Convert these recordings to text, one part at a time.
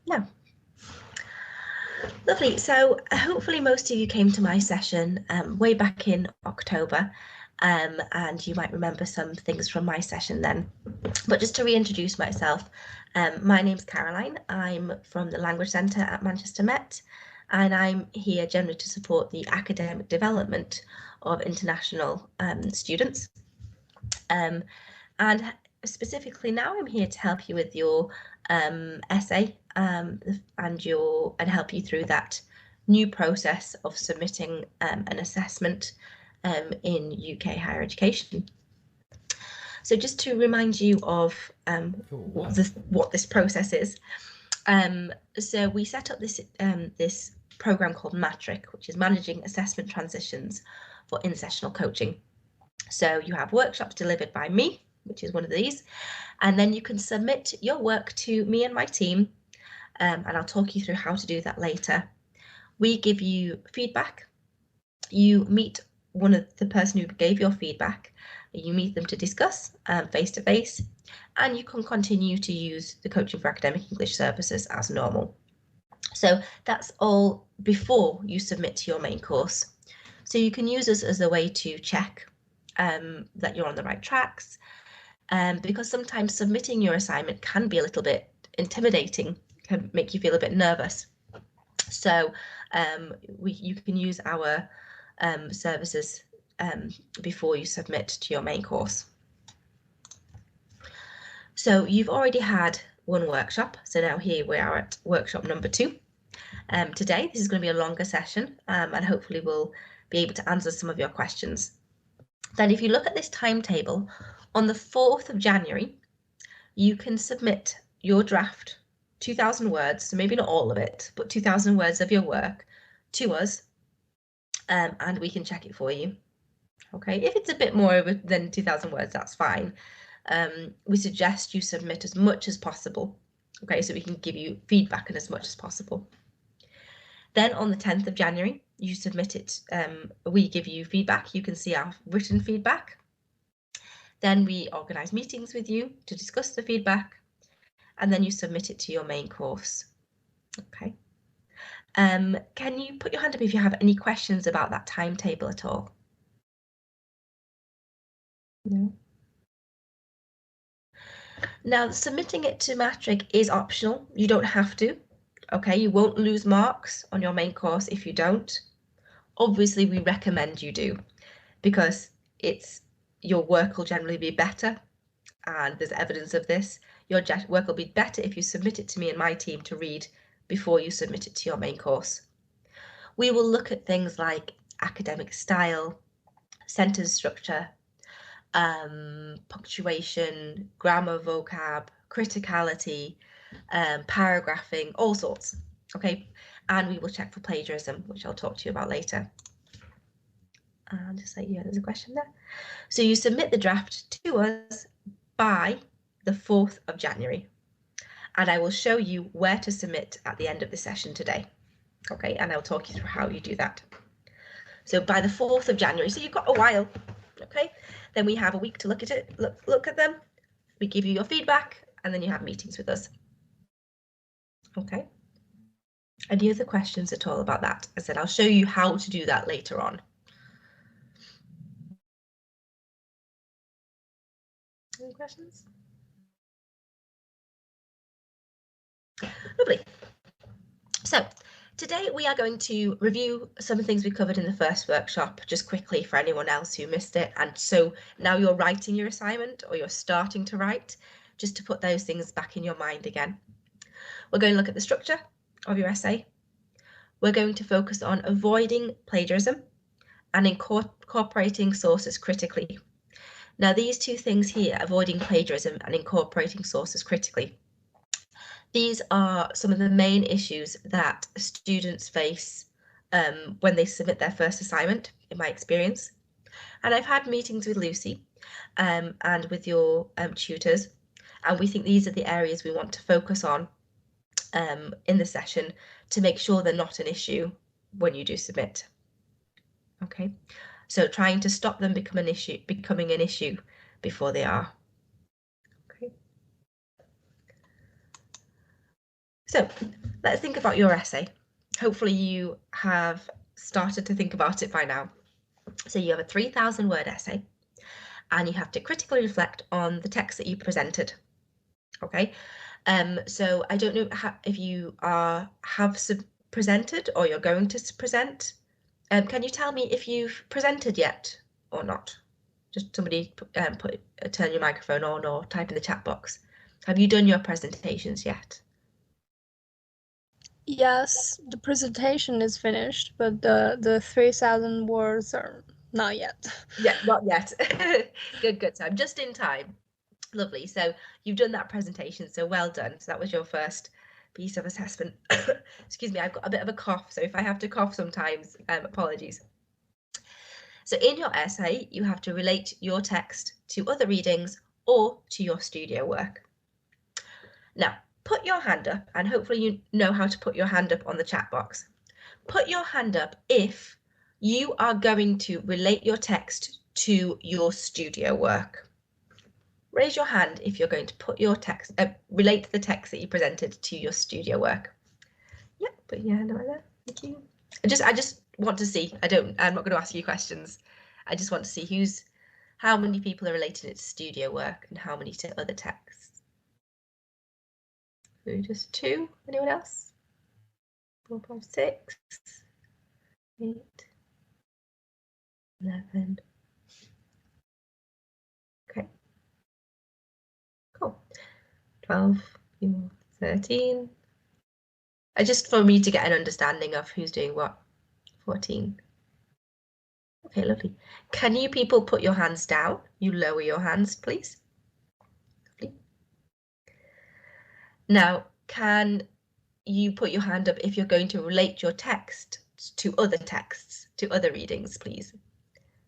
No. Lovely. So hopefully most of you came to my session way back in October, and you might remember some things from my session then. But just to reintroduce myself, my name's Caroline. I'm from the Language Centre at Manchester Met, and I'm here generally to support the academic development of international students. And specifically now I'm here to help you with your essay and help you through that new process of submitting an assessment in UK higher education. So just to remind you of what this process is, so we set up this this program called Matric, which is Managing Assessment Transitions for In-Sessional Coaching. So you have workshops delivered by me, which is one of these, and then you can submit your work to me and my team, and I'll talk you through how to do that later. We give you feedback. You meet the person who gave your feedback. You meet them to discuss face-to-face, and you can continue to use the Coaching for Academic English services as normal. So that's all before you submit to your main course. So you can use us as a way to check that you're on the right tracks, because sometimes submitting your assignment can be a little bit intimidating, can make you feel a bit nervous. So you can use our services before you submit to your main course. So you've already had one workshop, so now here we are at workshop number 2. Today this is going to be a longer session, and hopefully we'll be able to answer some of your questions. Then if you look at this timetable, on the 4th of January, you can submit your draft, 2,000 words, so maybe not all of it, but 2,000 words of your work to us, and we can check it for you. Okay, if it's a bit more than 2,000 words, that's fine. We suggest you submit as much as possible, okay, so we can give you feedback and as much as possible. Then on the 10th of January, you submit it, we give you feedback. You can see our written feedback. Then we organise meetings with you to discuss the feedback, and then you submit it to your main course. Okay. Can you put your hand up if you have any questions about that timetable at all? No. Now, submitting it to Matric is optional. You don't have to. Okay, you won't lose marks on your main course if you don't. Obviously, we recommend you do, because your work will generally be better, and there's evidence of this. Your work will be better if you submit it to me and my team to read before you submit it to your main course. We will look at things like academic style, sentence structure, punctuation, grammar, vocab, criticality, paragraphing, all sorts. Okay, and we will check for plagiarism, which I'll talk to you about later. And just say, yeah, there's a question there. So you submit the draft to us by the 4th of January, and I will show you where to submit at the end of the session today. Okay, and I'll talk you through how you do that. So by the 4th of January, so you've got a while. Okay, then we have a week to look at it, look at them. We give you your feedback, and then you have meetings with us. Okay. Any other questions at all about that? As I said, I'll show you how to do that later on. Any questions? Lovely. So today we are going to review some of the things we covered in the first workshop, just quickly for anyone else who missed it. And so now you're writing your assignment, or you're starting to write, just to put those things back in your mind again. We're going to look at the structure of your essay. We're going to focus on avoiding plagiarism and incorporating sources critically. Now, these two things here, avoiding plagiarism and incorporating sources critically, these are some of the main issues that students face when they submit their first assignment, in my experience. And I've had meetings with Lucy and with your tutors, and we think these are the areas we want to focus on in the session to make sure they're not an issue when you do submit. Okay, so trying to stop them becoming an issue before they are. Okay. So let's think about your essay. Hopefully you have started to think about it by now. So you have a 3,000 word essay and you have to critically reflect on the text that you presented. Okay, so I don't know if you have presented or you're going to present. Can you tell me if you've presented yet or not? Just somebody turn your microphone on or type in the chat box. Have you done your presentations yet? Yes, the presentation is finished, but the 3,000 words are not yet. Yeah, not yet. Good. So I'm just in time. Lovely. So you've done that presentation, so well done. So that was your first piece of assessment. Excuse me, I've got a bit of a cough, so if I have to cough sometimes, apologies. So in your essay, you have to relate your text to other readings or to your studio work. Now, put your hand up, and hopefully you know how to put your hand up on the chat box. Put your hand up if you are going to relate your text to your studio work. Raise your hand if you're going to put your text, relate the text that you presented to your studio work. Yeah, put your hand up right there. Thank you. I just want to see. I'm not going to ask you questions. I just want to see how many people are relating it to studio work and how many to other texts. So just 2. Anyone else? 4, 5, 6, 8, 11. Okay. Cool. 12, 13. Just for me to get an understanding of who's doing what. 14. Okay, lovely. Can you people put your hands down? You lower your hands, please. Lovely. Now, can you put your hand up if you're going to relate your text to other texts, to other readings, please?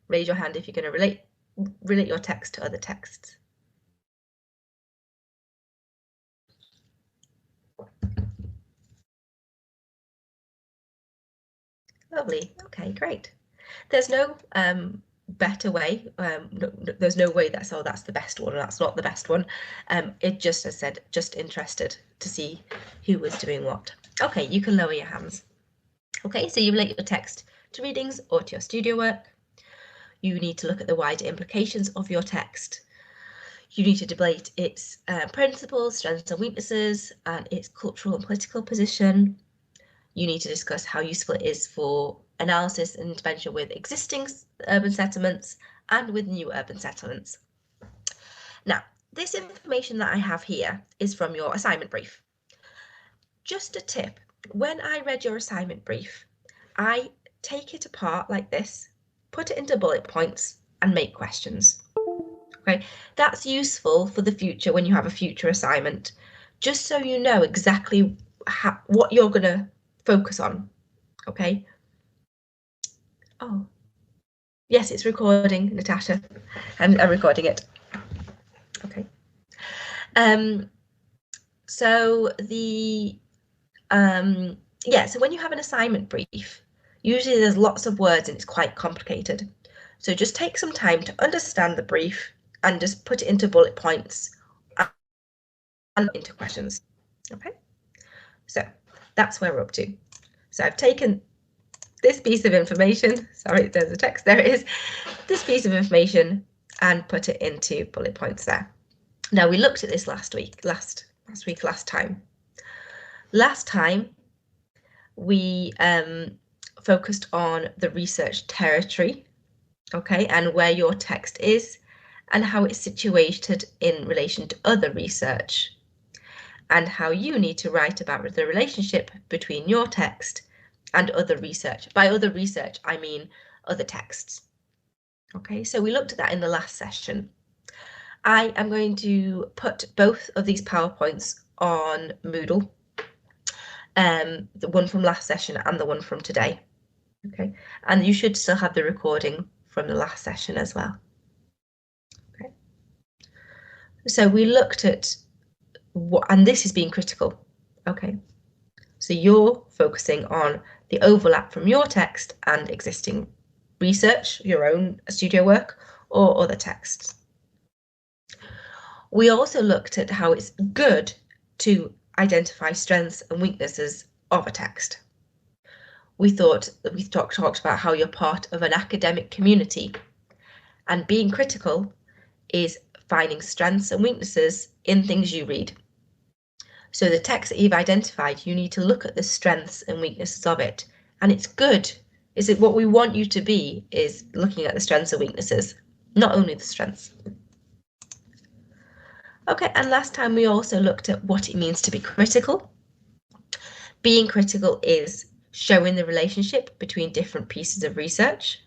Raise your hand if you're going to relate your text to other texts. Lovely. Okay, great. There's no better way. There's no way that's the best one, or that's not the best one. It just, as I said, just interested to see who was doing what. Okay, you can lower your hands. Okay, so you relate your text to readings or to your studio work. You need to look at the wider implications of your text. You need to debate its principles, strengths and weaknesses, and its cultural and political position. You need to discuss how useful it is for analysis and intervention with existing urban settlements and with new urban settlements. Now, this information that I have here is from your assignment brief. Just a tip, when I read your assignment brief, I take it apart like this, put it into bullet points and make questions. Okay, that's useful for the future when you have a future assignment, just so you know exactly what you're going to focus on. Okay. Oh, yes, it's recording, Natasha. I'm recording it. Okay. So so when you have an assignment brief, usually there's lots of words and it's quite complicated. So just take some time to understand the brief and just put it into bullet points and into questions. Okay. So that's where we're up to. So I've taken this piece of information, sorry, there's a text, there it is, this piece of information and put it into bullet points there. Now we looked at this last time. Last time we focused on the research territory, okay, and where your text is and how it's situated in relation to other research and how you need to write about the relationship between your text and other research. By other research, I mean other texts. Okay, so we looked at that in the last session. I am going to put both of these PowerPoints on Moodle, the one from last session and the one from today. Okay, and you should still have the recording from the last session as well. Okay, so we looked at what, and this is being critical. Okay, so you're focusing on the overlap from your text and existing research, your own studio work, or other texts. We also looked at how it's good to identify strengths and weaknesses of a text. We talked about how you're part of an academic community, and being critical is finding strengths and weaknesses in things you read. So the text that you've identified, you need to look at the strengths and weaknesses of it. And it's good. Is it what we want you to be, is looking at the strengths and weaknesses, not only the strengths. Okay, and last time we also looked at what it means to be critical. Being critical is showing the relationship between different pieces of research.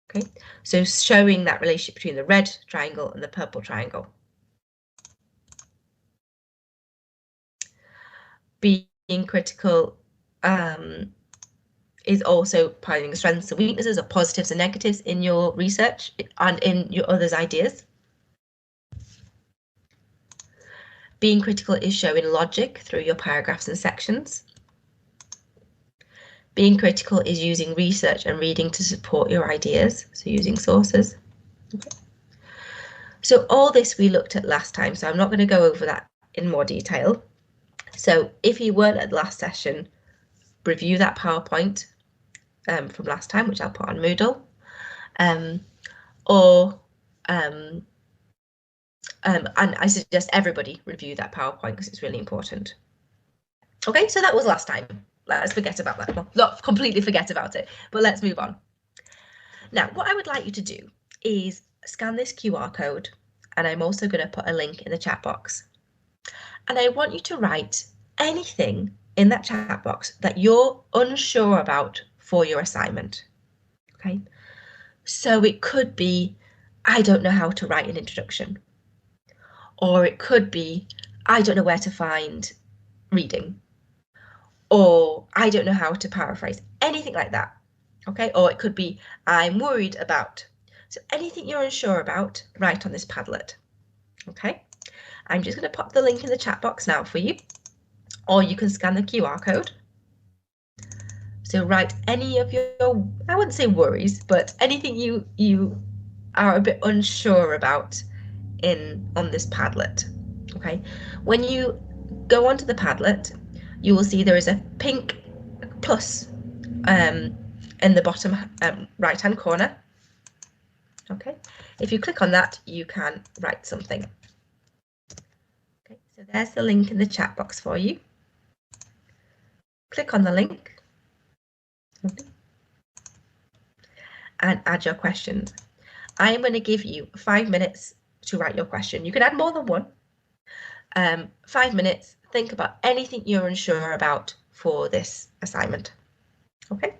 Okay, so showing that relationship between the red triangle and the purple triangle. Being critical is also finding the strengths and weaknesses, or positives and negatives in your research and in your others' ideas. Being critical is showing logic through your paragraphs and sections. Being critical is using research and reading to support your ideas, so using sources. Okay. So all this we looked at last time, so I'm not going to go over that in more detail. So if you weren't at the last session, review that PowerPoint from last time, which I'll put on Moodle, and I suggest everybody review that PowerPoint because it's really important. Okay, so that was last time. Let's forget about that. Well, not completely forget about it, but let's move on. Now, what I would like you to do is scan this QR code, and I'm also going to put a link in the chat box. And I want you to write anything in that chat box that you're unsure about for your assignment. Okay, so it could be, I don't know how to write an introduction. Or it could be, I don't know where to find reading. Or I don't know how to paraphrase, anything like that. Okay, or it could be, I'm worried about. So anything you're unsure about, write on this Padlet. Okay, I'm just going to pop the link in the chat box now for you, or you can scan the QR code. So write any of your, I wouldn't say worries, but anything you are a bit unsure about on this Padlet. Okay, when you go onto the Padlet, you will see there is a pink plus in the bottom right hand corner. Okay, if you click on that, you can write something. Okay, so there's the link in the chat box for you. Click on the link and add your questions. I am going to give you 5 minutes to write your question. You can add more than one. 5 minutes, think about anything you're unsure about for this assignment. Okay.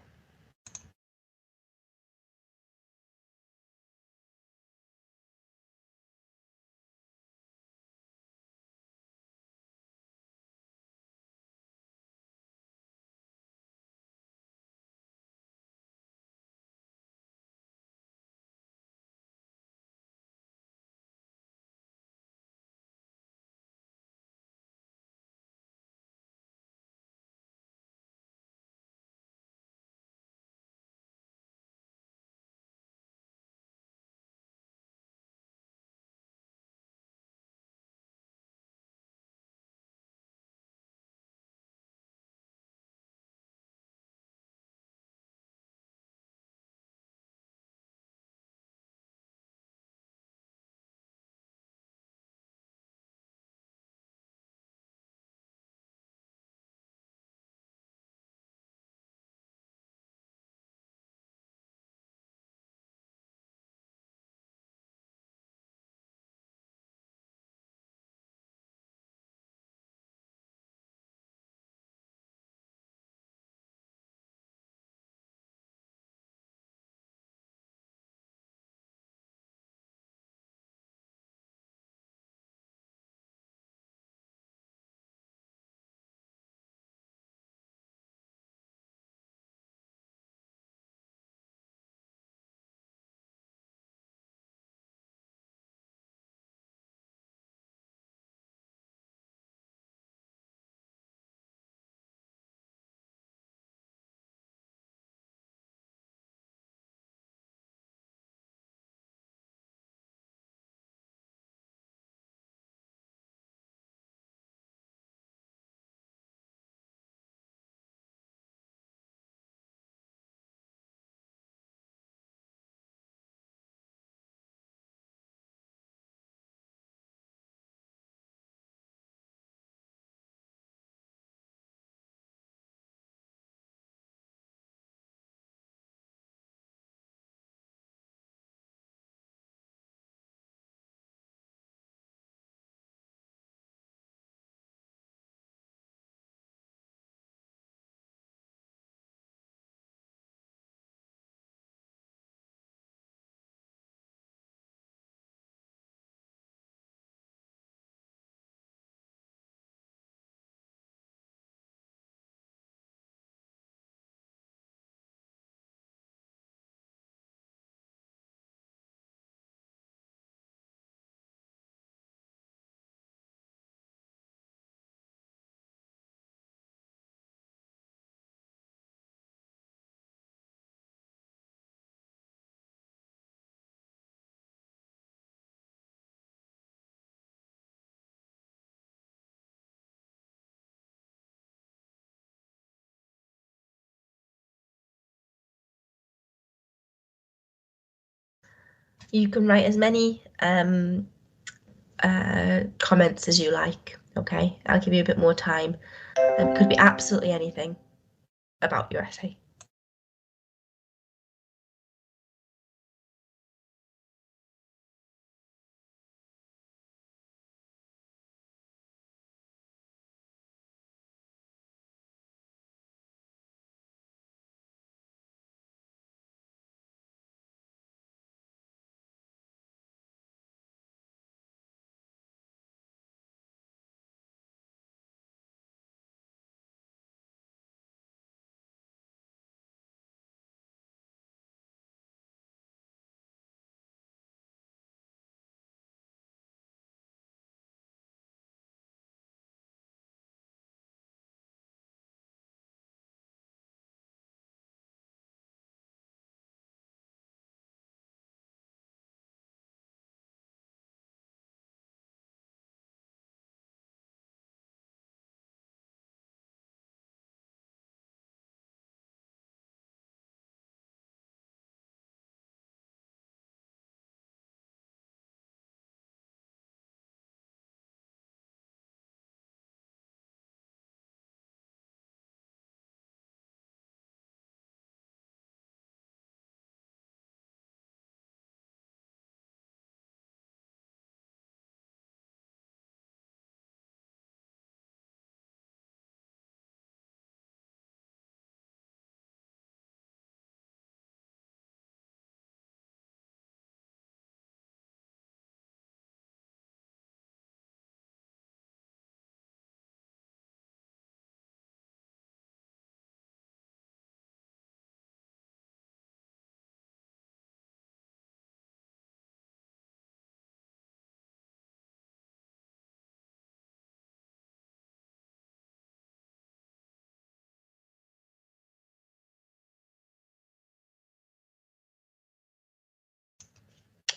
You can write as many comments as you like. Okay, I'll give you a bit more time. It could be absolutely anything about your essay.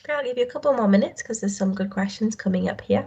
Okay, I'll give you a couple more minutes because there's some good questions coming up here.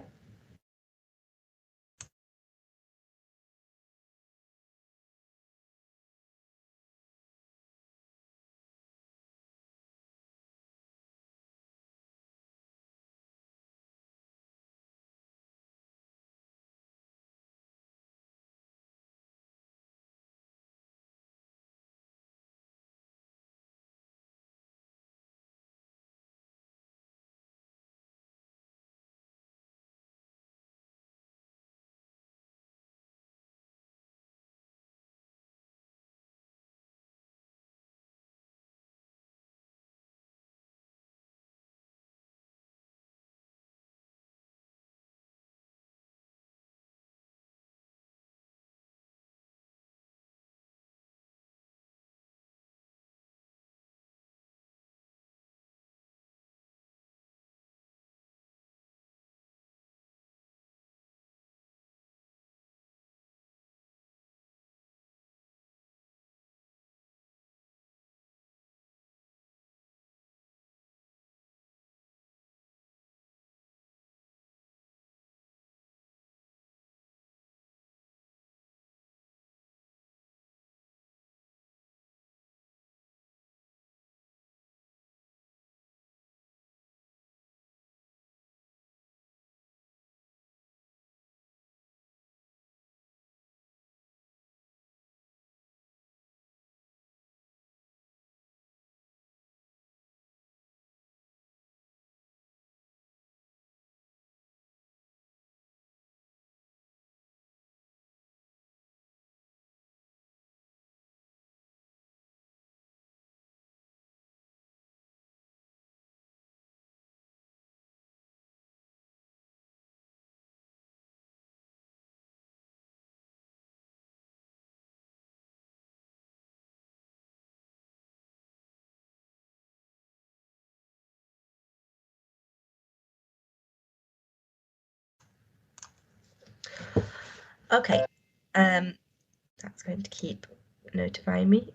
Okay, that's going to keep notifying me.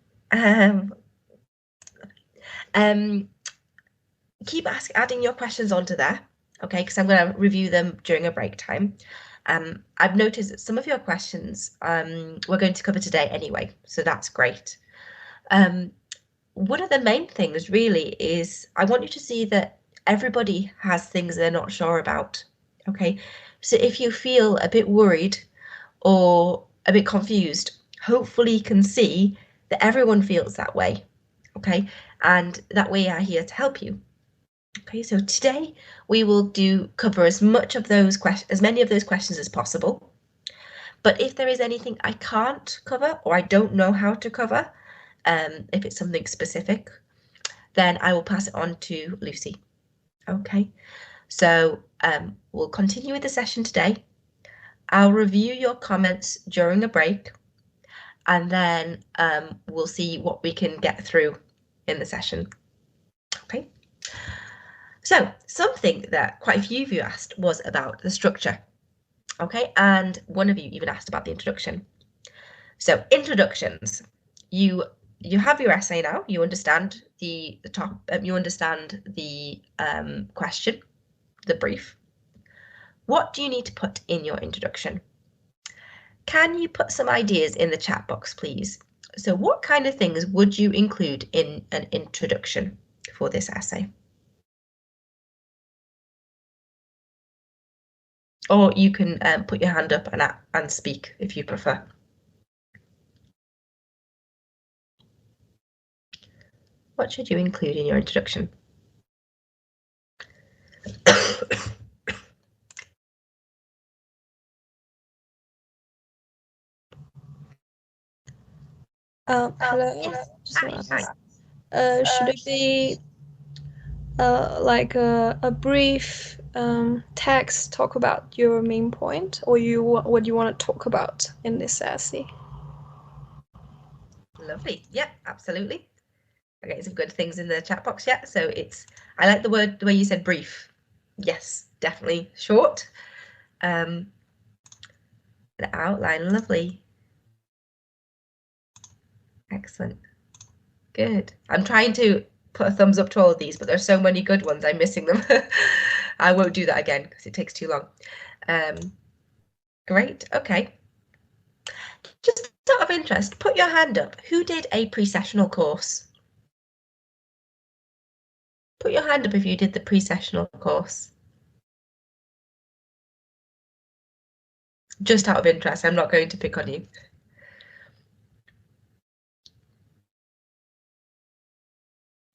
Keep adding your questions onto there, okay, because I'm going to review them during a break time. I've noticed that some of your questions we're going to cover today anyway, so that's great. One of the main things really is I want you to see that everybody has things they're not sure about. Okay, so if you feel a bit worried or a bit confused, hopefully you can see that everyone feels that way. Okay, and that way I'm here to help you. Okay, so today we will cover as many of those questions as possible. But if there is anything I can't cover or I don't know how to cover, if it's something specific, then I will pass it on to Lucy. Okay, so we'll continue with the session today. I'll review your comments during a break, and then we'll see what we can get through in the session. Okay, so something that quite a few of you asked was about the structure. Okay, and one of you even asked about the introduction. So introductions, you have your essay now. You understand the top. You understand the question, the brief. What do you need to put in your introduction? Can you put some ideas in the chat box, please? So what kind of things would you include in an introduction for this essay? Or you can put your hand up and speak if you prefer. What should you include in your introduction? Hello. Hi. Should it be like a brief text talk about your main point, or what you want to talk about in this essay? Lovely. Yeah, absolutely. Okay, some good things in the chat box. Yeah, so I like the way you said brief. Yes, definitely short. The outline, lovely. Excellent. Good. I'm trying to put a thumbs up to all of these, but there's so many good ones, I'm missing them. I won't do that again because it takes too long. Great, okay. Just out of interest, put your hand up. Who did a pre-sessional course? Put your hand up if you did the pre-sessional course. Just out of interest, I'm not going to pick on you.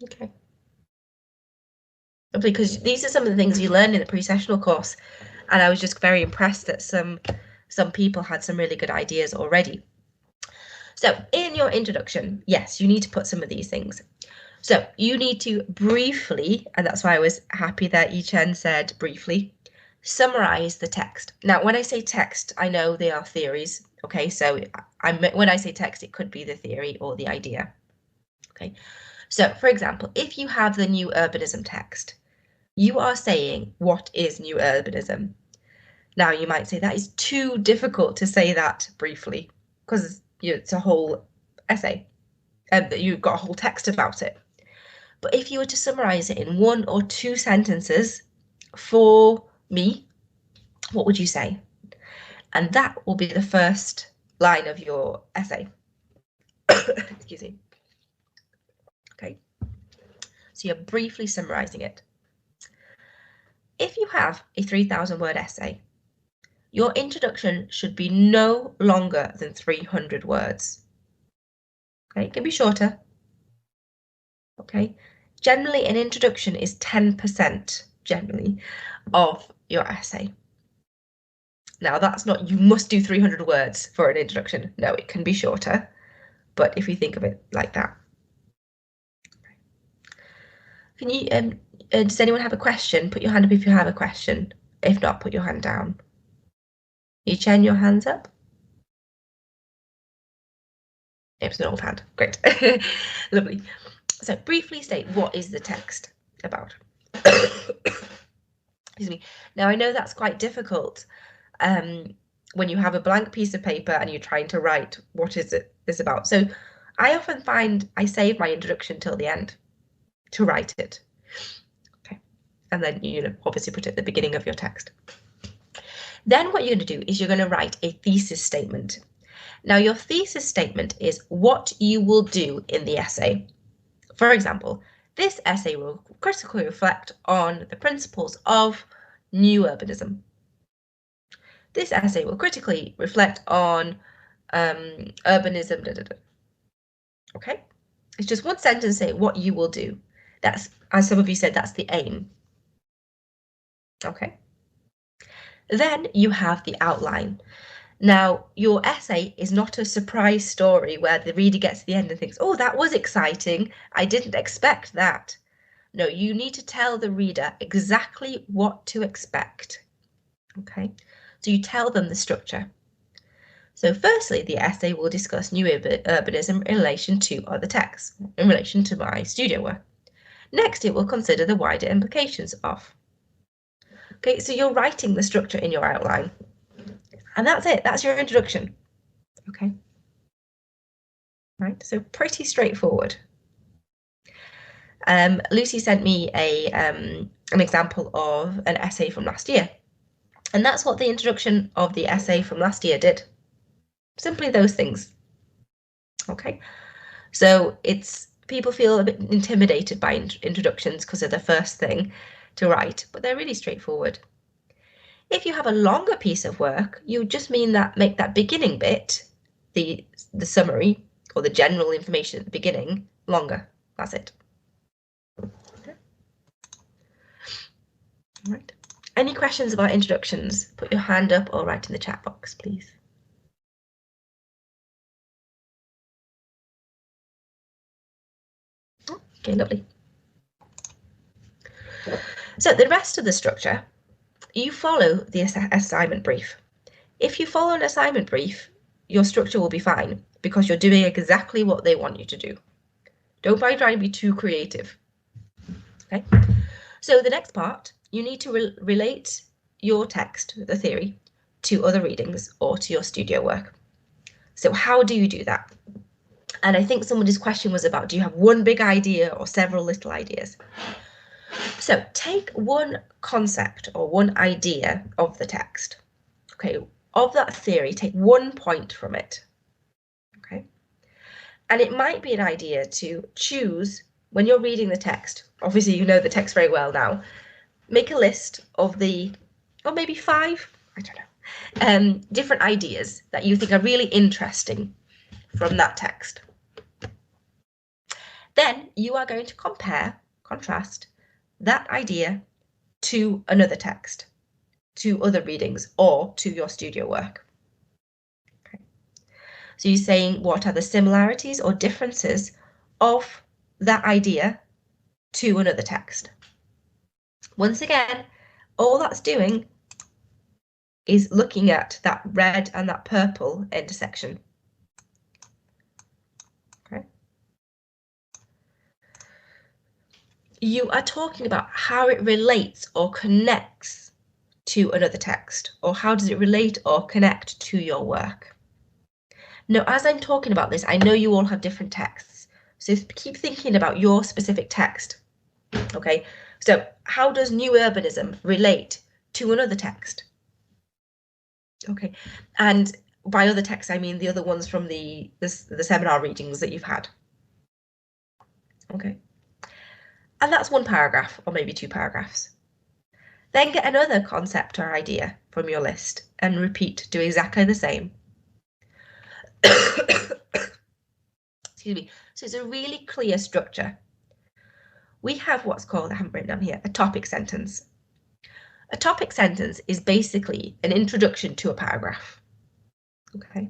Okay. Because these are some of the things you learn in the pre-sessional course, and I was just very impressed that some people had some really good ideas already. So in your introduction, yes, you need to put some of these things. So you need to briefly, and that's why I was happy that Yichen said briefly, summarize the text. Now, when I say text, I know they are theories. Okay, so when I say text, it could be the theory or the idea. Okay, so for example, if you have the new urbanism text, you are saying, what is new urbanism? Now, you might say that is too difficult to say that briefly because it's a whole essay and you've got a whole text about it. But if you were to summarize it in 1 or 2 sentences for me, what would you say? And that will be the first line of your essay. Excuse me. Okay. So you're briefly summarizing it. If you have a 3,000-word essay, your introduction should be no longer than 300 words. Okay, it can be shorter. Okay, generally an introduction is 10% generally of your essay. Now that's not, you must do 300 words for an introduction. No, it can be shorter, but if you think of it like that. Can you, does anyone have a question? Put your hand up if you have a question. If not, put your hand down. Yichen, your hand's up? It's an old hand. Great. Lovely. So briefly state, what is the text about? Excuse me. Now I know that's quite difficult when you have a blank piece of paper and you're trying to write what is this about. So I often find I save my introduction till the end to write it. Okay, and then you obviously put it at the beginning of your text. Then what you're going to do is you're going to write a thesis statement. Now your thesis statement is what you will do in the essay. For example, This essay will critically reflect on the principles of new urbanism. This essay will critically reflect on urbanism. Okay, it's just one sentence saying what you will do. That's, as some of you said, that's the aim. Okay. Then you have the outline. Now, your essay is not a surprise story where the reader gets to the end and thinks, oh, that was exciting. I didn't expect that. No, you need to tell the reader exactly what to expect. Okay, so you tell them the structure. So firstly, the essay will discuss new urbanism in relation to other texts, in relation to my studio work. Next, it will consider the wider implications of. Okay, so you're writing the structure in your outline. And that's it, that's your introduction. Okay. Right, so pretty straightforward. Lucy sent me an example of an essay from last year. And that's what the introduction of the essay from last year did. Simply those things. Okay, so people feel a bit intimidated by introductions because they're the first thing to write, but they're really straightforward. If you have a longer piece of work, you just make that beginning bit, the summary or the general information at the beginning, longer. That's it. Okay. All right. Any questions about introductions? Put your hand up or write in the chat box, please. Okay, lovely. So the rest of the structure, you follow the assignment brief. If you follow an assignment brief, your structure will be fine because you're doing exactly what they want you to do. Don't try to be too creative. Okay. So the next part, you need to relate your text, the theory, to other readings or to your studio work. So how do you do that? And I think somebody's question was about, do you have one big idea or several little ideas? So take one concept or one idea of the text. Okay, of that theory, take one point from it. Okay. And it might be an idea to choose, when you're reading the text, obviously you know the text very well now, make a list of or maybe 5, I don't know, different ideas that you think are really interesting from that text. Then you are going to contrast that idea to another text, to other readings, or to your studio work. Okay. So you're saying what are the similarities or differences of that idea to another text. Once again, all that's doing is looking at that red and that purple intersection. Okay. You are talking about how it relates or connects to another text, or how does it relate or connect to your work. Now, as I'm talking about this, I know you all have different texts, so keep thinking about your specific text. Okay, so how does new urbanism relate to another text? Okay, and by other texts, I mean the other ones from the seminar readings that you've had. Okay, and that's one paragraph or maybe 2 paragraphs. Then get another concept or idea from your list and repeat, do exactly the same. Excuse me. So it's a really clear structure. We have what's called, I haven't written down here, a topic sentence. A topic sentence is basically an introduction to a paragraph. Okay.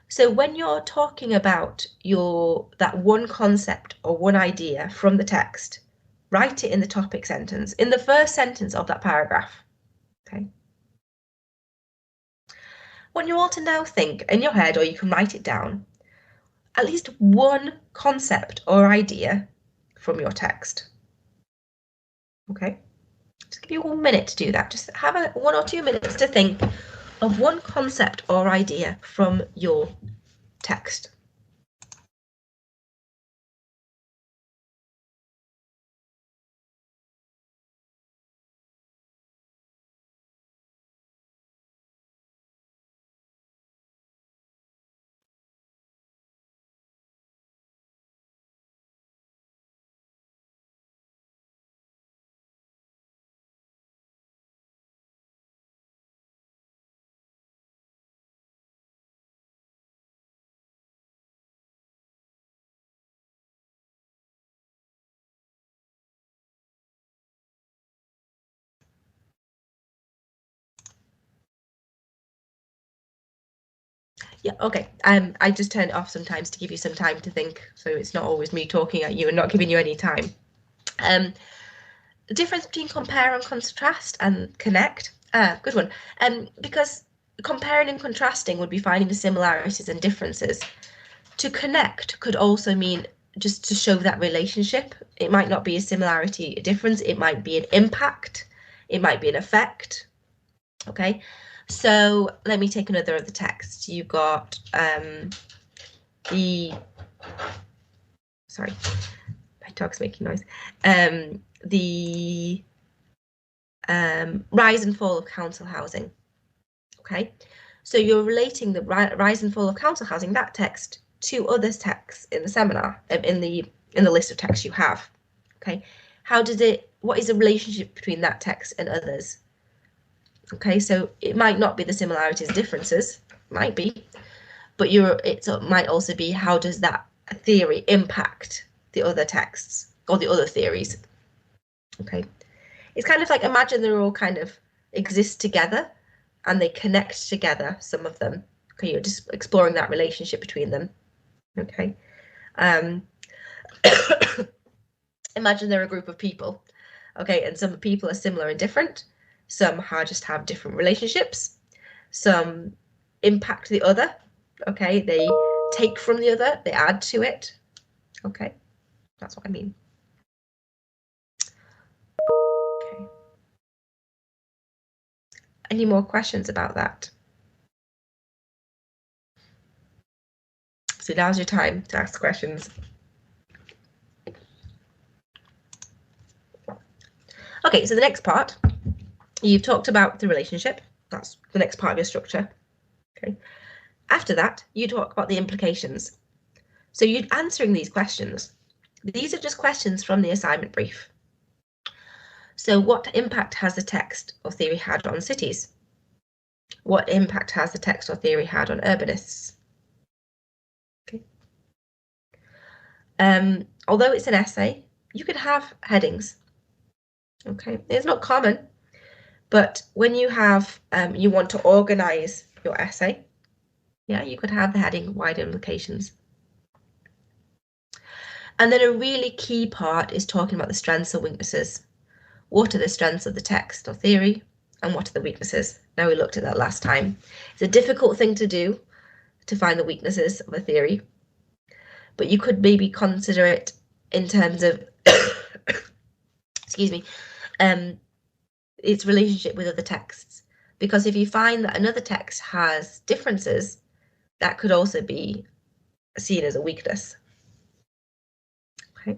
So when you're talking about that one concept or one idea from the text, write it in the topic sentence, in the first sentence of that paragraph. Okay. I want you all to now think in your head, or you can write it down, at least one concept or idea from your text. Okay. Just give you 1 minute to do that. Just have 1 or 2 minutes to think of one concept or idea from your text. Yeah, okay. I just turn it off sometimes to give you some time to think, so it's not always me talking at you and not giving you any time. The difference between compare and contrast and connect. Good one. Because comparing and contrasting would be finding the similarities and differences. To connect could also mean just to show that relationship. It might not be a similarity, a difference. It might be an impact. It might be an effect. Okay, so let me take another of the texts. You've got sorry, my dog's making noise. The rise and fall of council housing. Okay, so you're relating the rise and fall of council housing, that text, to other texts in the seminar, in the list of texts you have. Okay, what is the relationship between that text and others? Okay, so it might not be the similarities, differences, might be, but it might also be how does that theory impact the other texts or the other theories. Okay, it's kind of like, imagine they're all kind of exist together and they connect together, some of them. Okay, you're just exploring that relationship between them. Okay, imagine they're a group of people. Okay, and some people are similar and different. Some just have different relationships. Some impact the other. Okay, they take from the other, they add to it. Okay, that's what I mean. Okay. Any more questions about that? So now's your time to ask questions. Okay, so the next part, you've talked about the relationship. That's the next part of your structure. Okay. After that, you talk about the implications. So you're answering these questions. These are just questions from the assignment brief. So what impact has the text or theory had on cities? What impact has the text or theory had on urbanists? Okay. Although it's an essay, you could have headings. Okay, it's not common, but when you have, you want to organize your essay, yeah, you could have the heading wide implications. And then a really key part is talking about the strengths and weaknesses. What are the strengths of the text or theory, and what are the weaknesses? Now, we looked at that last time. It's a difficult thing to do, to find the weaknesses of a theory, but you could maybe consider it in terms of excuse me, its relationship with other texts. Because if you find that another text has differences, that could also be seen as a weakness. Okay.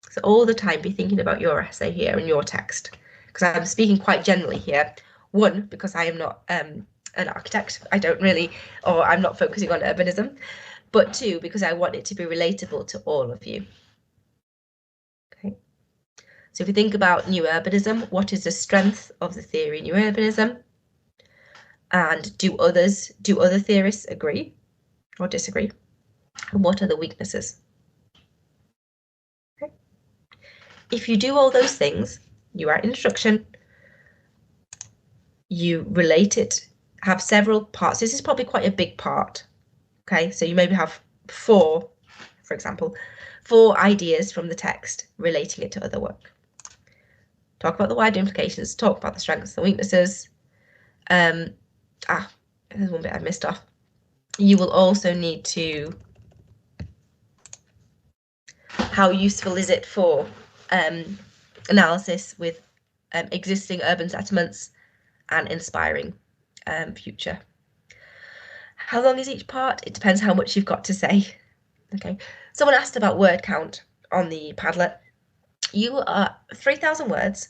So all the time be thinking about your essay here and your text, because I'm speaking quite generally here. One, because I am not an architect, I'm not focusing on urbanism, but two, because I want it to be relatable to all of you. Okay. So if you think about new urbanism, what is the strength of the theory in new urbanism? And do other theorists agree or disagree? And what are the weaknesses? Okay. If you do all those things, you write introduction, you relate it, have several parts. This is probably quite a big part. Okay, so you maybe have four, for example, 4 ideas from the text relating it to other work. Talk about the wider implications, talk about the strengths and weaknesses. There's one bit I missed off. You will also need to, how useful is it for analysis with existing urban settlements and inspiring future. How long is each part? It depends how much you've got to say. Okay, someone asked about word count on the Padlet. You are 3,000 words.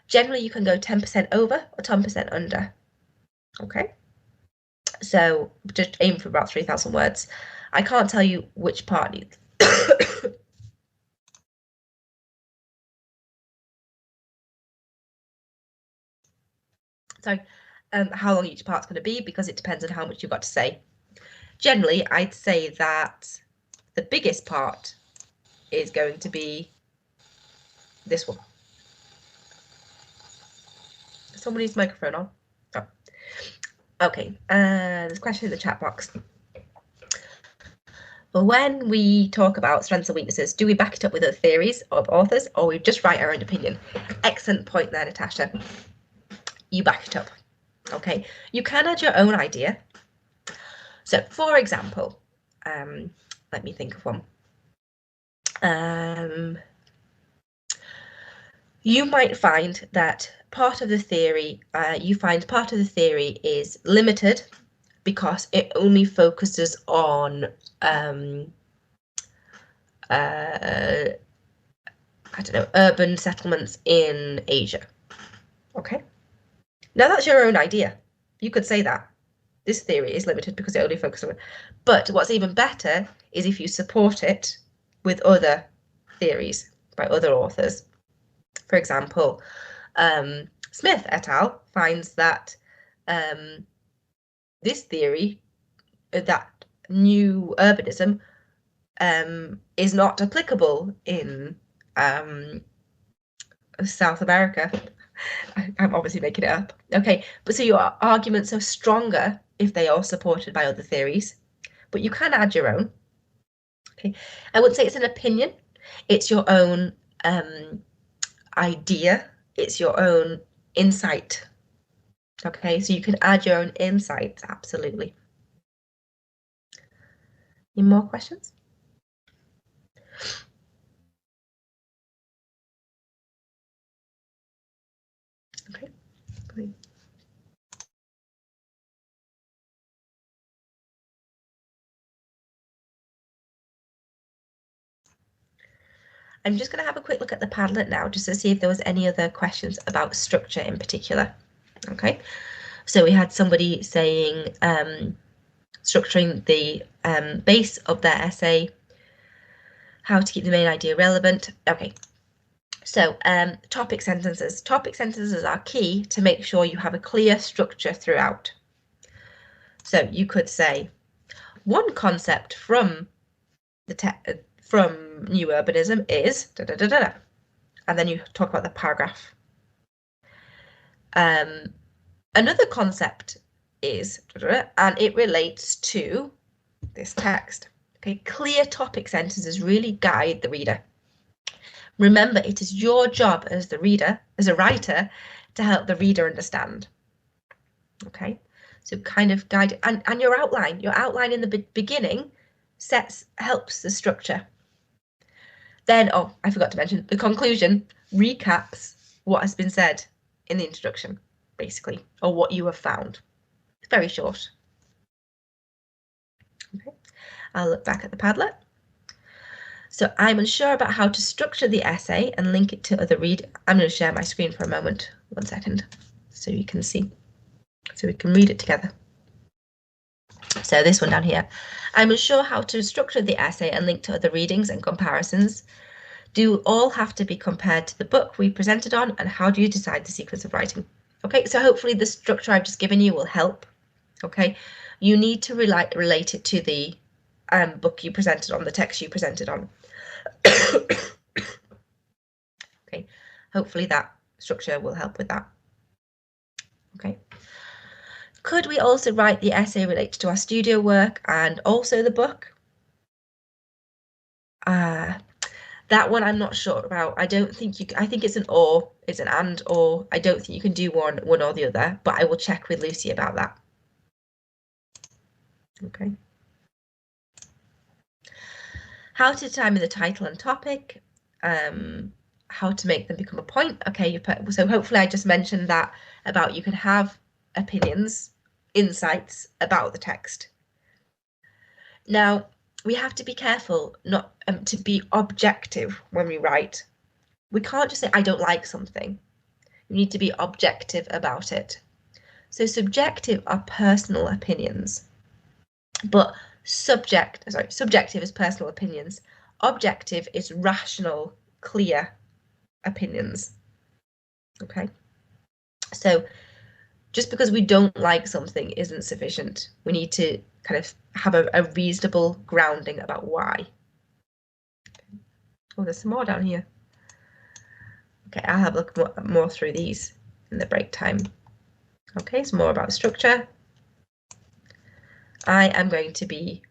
Generally, you can go 10% over or 10% under. Okay, so just aim for about 3,000 words. I can't tell you which part you how long each part's going to be, because it depends on how much you've got to say. Generally, I'd say that the biggest part is going to be this one. Somebody's microphone on. Oh. Okay, there's a question in the chat box. When we talk about strengths and weaknesses, do we back it up with other theories of authors, or we just write our own opinion? Excellent point there, Natasha. You back it up. Okay, you can add your own idea. So, for example, let me think of one. You might find that part of the theory, is limited because it only focuses on I don't know, urban settlements in Asia. Okay. Now that's your own idea. You could say that. This theory is limited because it only focuses on it. But what's even better is if you support it with other theories by other authors. For example, Smith et al. Finds that this theory, that new urbanism, is not applicable in South America. I'm obviously making it up. Okay, but so your arguments are stronger if they are supported by other theories, but you can add your own. Okay, I wouldn't say it's an opinion. It's your own idea. It's your own insight. Okay, so you can add your own insights, absolutely. Any more questions? Okay, great. I'm just going to have a quick look at the Padlet now just to see if there was any other questions about structure in particular. Okay, so we had somebody saying structuring the base of their essay, how to keep the main idea relevant. Okay, so topic sentences. Topic sentences are key to make sure you have a clear structure throughout. So you could say, one concept from from new urbanism is da, da, da, da, da. And then you talk about the paragraph. Another concept is da, da, da, and it relates to this text. Okay, clear topic sentences really guide the reader. Remember, it is your job as the reader, as a writer, to help the reader understand. Okay, so kind of guide, and your outline in the beginning helps the structure. Then, oh, I forgot to mention, the conclusion recaps what has been said in the introduction, basically, or what you have found. It's very short. Okay, I'll look back at the Padlet. So I'm unsure about how to structure the essay and link it to other read. I'm going to share my screen for a moment, 1 second, so you can see, so we can read it together. So this one down here, I'm unsure how to structure the essay and link to other readings and comparisons. Do all have to be compared to the book we presented on, and how do you decide the sequence of writing? Okay, so hopefully the structure I've just given you will help. Okay, you need to relate it to the book you presented on, the text you presented on. Okay, hopefully that structure will help with that. Okay. Could we also write the essay related to our studio work and also the book? That one I'm not sure about. I don't think you can, I think it's an or, it's an and or. I don't think you can do one or the other, but I will check with Lucy about that. Okay. How to determine the title and topic, how to make them become a point. Okay, so hopefully I just mentioned that about you can have opinions, insights about the text. Now, we have to be careful not to be objective when we write. We can't just say, I don't like something. You need to be objective about it. So subjective are personal opinions, but subjective is personal opinions. Objective is rational, clear opinions. Okay. So just because we don't like something isn't sufficient. We need to kind of have a reasonable grounding about why. Oh, there's some more down here. Okay, I'll have a look more through these in the break time. Okay, so more about structure. I am going to be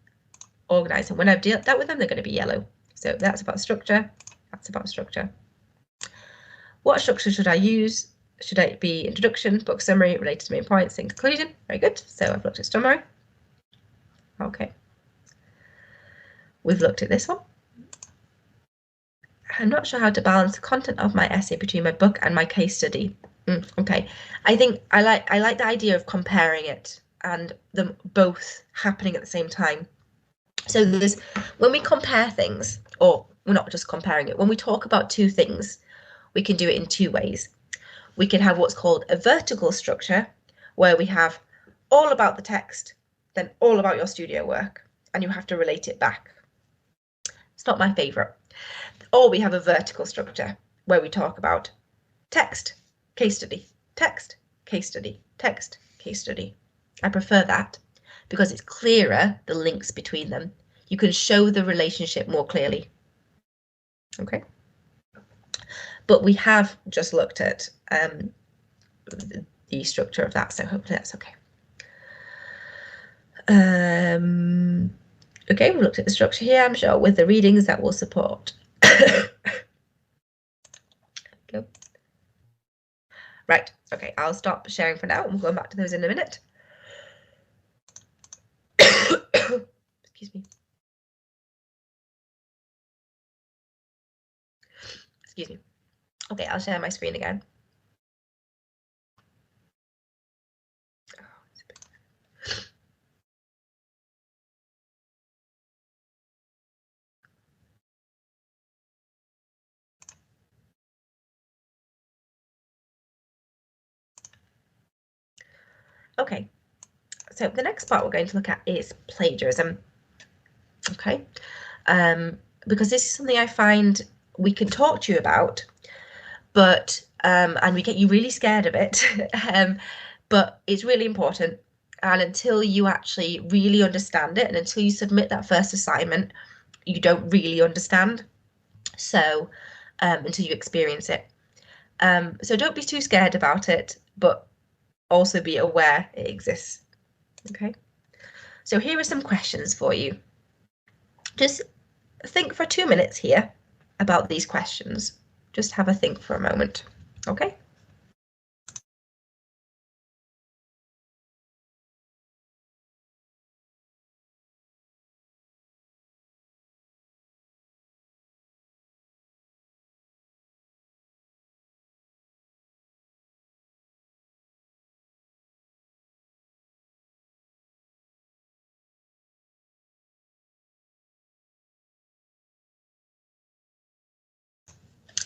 organized. And when I've dealt with them, they're going to be yellow. So that's about structure. That's about structure. What structure should I use? Should it be introduction, book summary, related to main points, and conclusion? Very good. So I've looked at summary. Okay. We've looked at this one. I'm not sure how to balance the content of my essay between my book and my case study. Okay. I think I like the idea of comparing it and them both happening at the same time. So there's, when we compare things, or we're not just comparing it, when we talk about two things, we can do it in two ways. We can have what's called a vertical structure, where we have all about the text, then all about your studio work, and you have to relate it back. It's not my favourite. Or we have a vertical structure, where we talk about text, case study, text, case study, text, case study. I prefer that because it's clearer, the links between them. You can show the relationship more clearly. Okay. But we have just looked at the structure of that, so hopefully that's okay. Okay, we've looked at the structure here, I'm sure, with the readings that will support. Go. Right, okay, I'll stop sharing for now. We'll go back to those in a minute. Excuse me. Excuse me. Okay, I'll share my screen again. Okay, so the next part we're going to look at is plagiarism. Okay, because this is something I find we can talk to you about, but and we get you really scared of it, but it's really important. And until you actually really understand it, and until you submit that first assignment, you don't really understand. So until you experience it. So don't be too scared about it, but also be aware it exists. Okay. So here are some questions for you. Just think for 2 minutes here about these questions. Just have a think for a moment. Okay.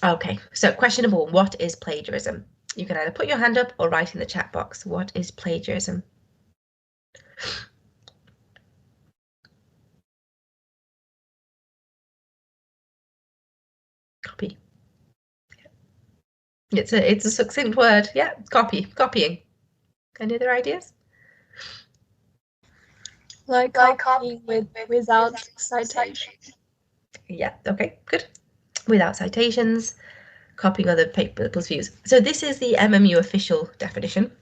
Okay, so question number 1, what is plagiarism? You can either put your hand up or write in the chat box. What is plagiarism? Copy. It's a succinct word. Yeah, copying. Any other ideas? Like copying without citation. Yeah, okay, good. Without citations, copying other people's views. So this is the MMU official definition.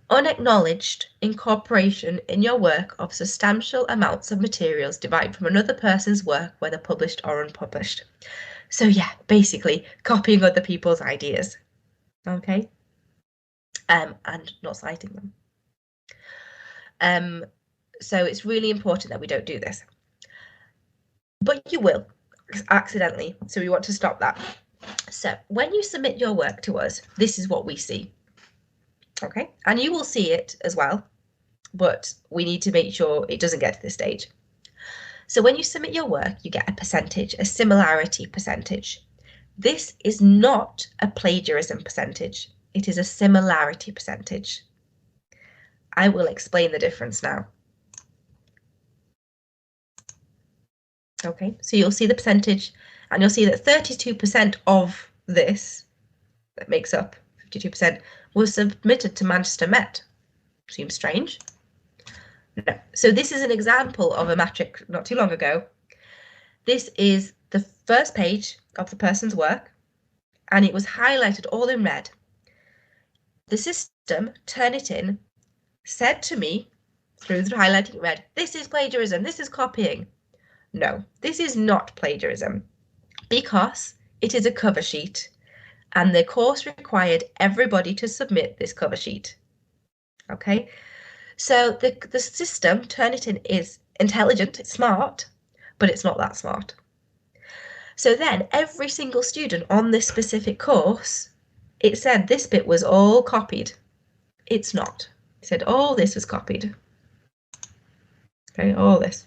Unacknowledged incorporation in your work of substantial amounts of materials derived from another person's work, whether published or unpublished. So yeah, basically copying other people's ideas. Okay. And not citing them. So it's really important that we don't do this. But you will accidentally, so we want to stop that. So when you submit your work to us, this is what we see. Okay, and you will see it as well, but we need to make sure it doesn't get to this stage. So when you submit your work, you get a percentage, a similarity percentage. This is not a plagiarism percentage. It is a similarity percentage. I will explain the difference now. Okay, so you'll see the percentage, and you'll see that 32% of this, that makes up 52%, was submitted to Manchester Met. Seems strange. No. So this is an example of a matrix not too long ago. This is the first page of the person's work, and it was highlighted all in red. The system, Turnitin, said to me Who's highlighting red? This is plagiarism. This is copying. No, this is not plagiarism because it is a cover sheet and the course required everybody to submit this cover sheet. Okay, so the system, Turnitin, is intelligent, it's smart, but it's not that smart. So then every single student on this specific course, it said this bit was all copied. It's not. It said all this was copied. Okay, all this,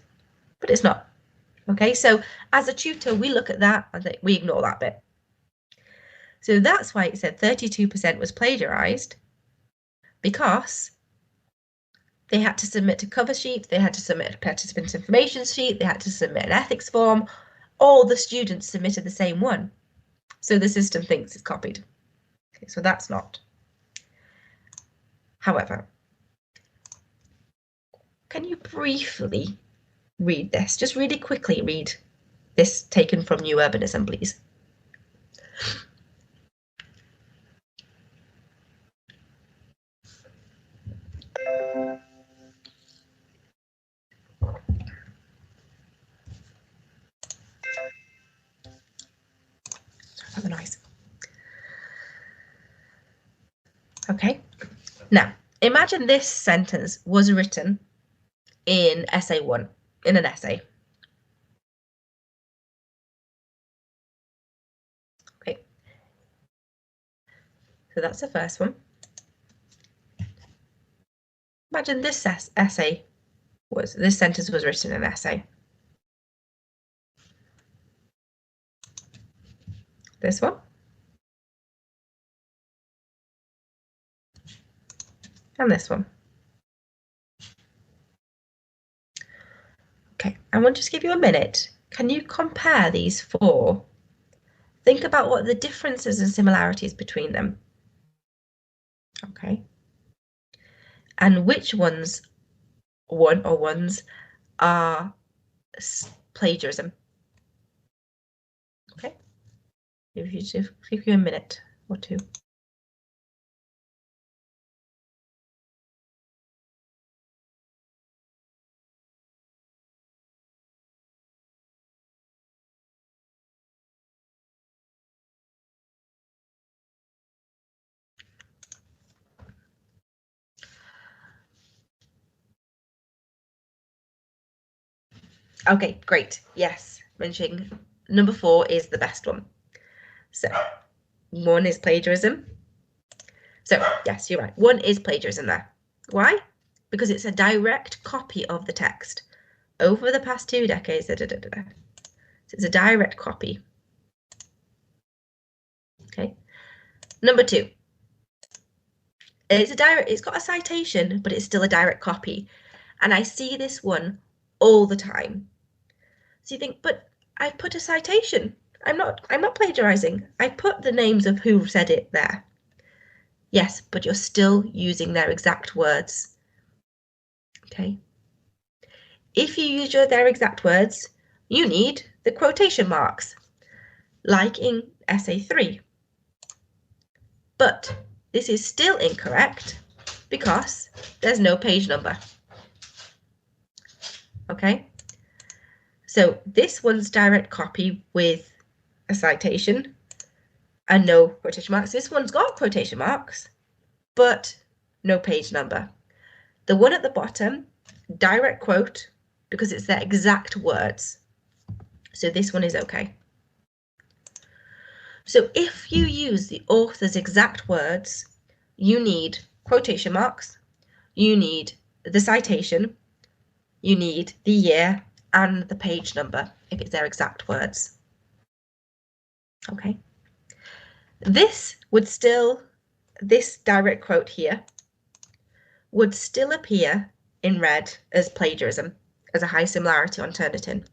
but it's not. Okay, so as a tutor, we look at that and we ignore that bit. So that's why it said 32% was plagiarized, because they had to submit a cover sheet, they had to submit a participant information sheet, they had to submit an ethics form. All the students submitted the same one. So the system thinks it's copied. Okay, so that's not. However, can you briefly read this? Just really quickly read this taken from New Urbanism, please. The noise. Okay, now imagine this sentence was written in essay 1, in an essay. Okay, so that's the first one. Imagine this this sentence was written in an essay. This one. And this one. Okay, I want to just give you a minute. Can you compare these 4? Think about what the differences and similarities between them. Okay. And which ones, ones, are plagiarism. Okay. If you just give you a minute or 2. Okay, great. Yes, mentioning number 4 is the best one. So 1 is plagiarism. So yes, you're right. 1 is plagiarism there. Why? Because it's a direct copy of the text over the past 2 decades. So it's a direct copy. Okay. Number 2. It's got a citation, but it's still a direct copy. And I see this one all the time. So you think, but I put a citation. I'm not plagiarizing. I put the names of who said it there. Yes, but you're still using their exact words. Okay. If you use their exact words, you need the quotation marks, like in essay 3. But this is still incorrect because there's no page number. Okay. So this one's direct copy with a citation and no quotation marks. This one's got quotation marks, but no page number. The one at the bottom, direct quote, because it's their exact words. So this one is okay. So if you use the author's exact words, you need quotation marks, you need the citation, you need the year and the page number if it's their exact words. Okay. This direct quote here would still appear in red as plagiarism, as a high similarity on Turnitin,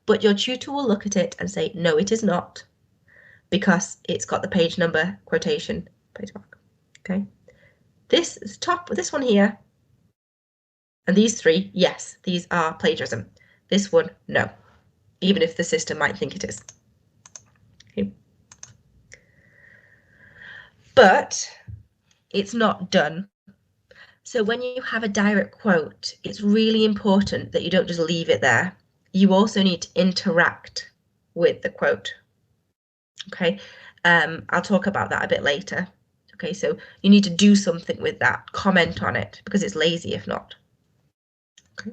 but your tutor will look at it and say, no, it is not, because it's got the page number, quotation, page mark. Okay. This one here, and these 3, yes, these are plagiarism. This one, no, even if the system might think it is. Okay. But it's not done. So when you have a direct quote, it's really important that you don't just leave it there. You also need to interact with the quote. Okay, I'll talk about that a bit later. Okay, so you need to do something with that, comment on it, because it's lazy if not. Okay.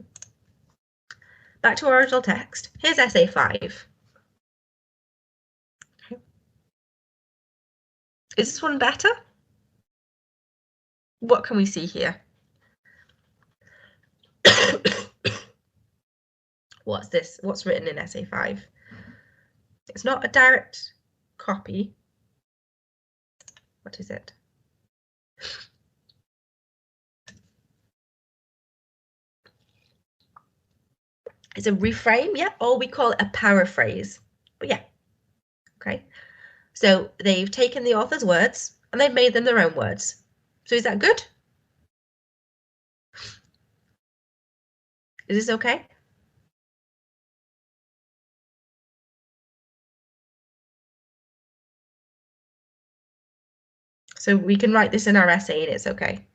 Back to our original text. Here's essay 5. Okay. Is this one better? What can we see here? What's this? What's written in essay 5? It's not a direct copy. What is it? It's a reframe, yeah, or we call it a paraphrase. But yeah, okay. So they've taken the author's words and they've made them their own words. So is that good? Is this okay? So we can write this in our essay and it's okay.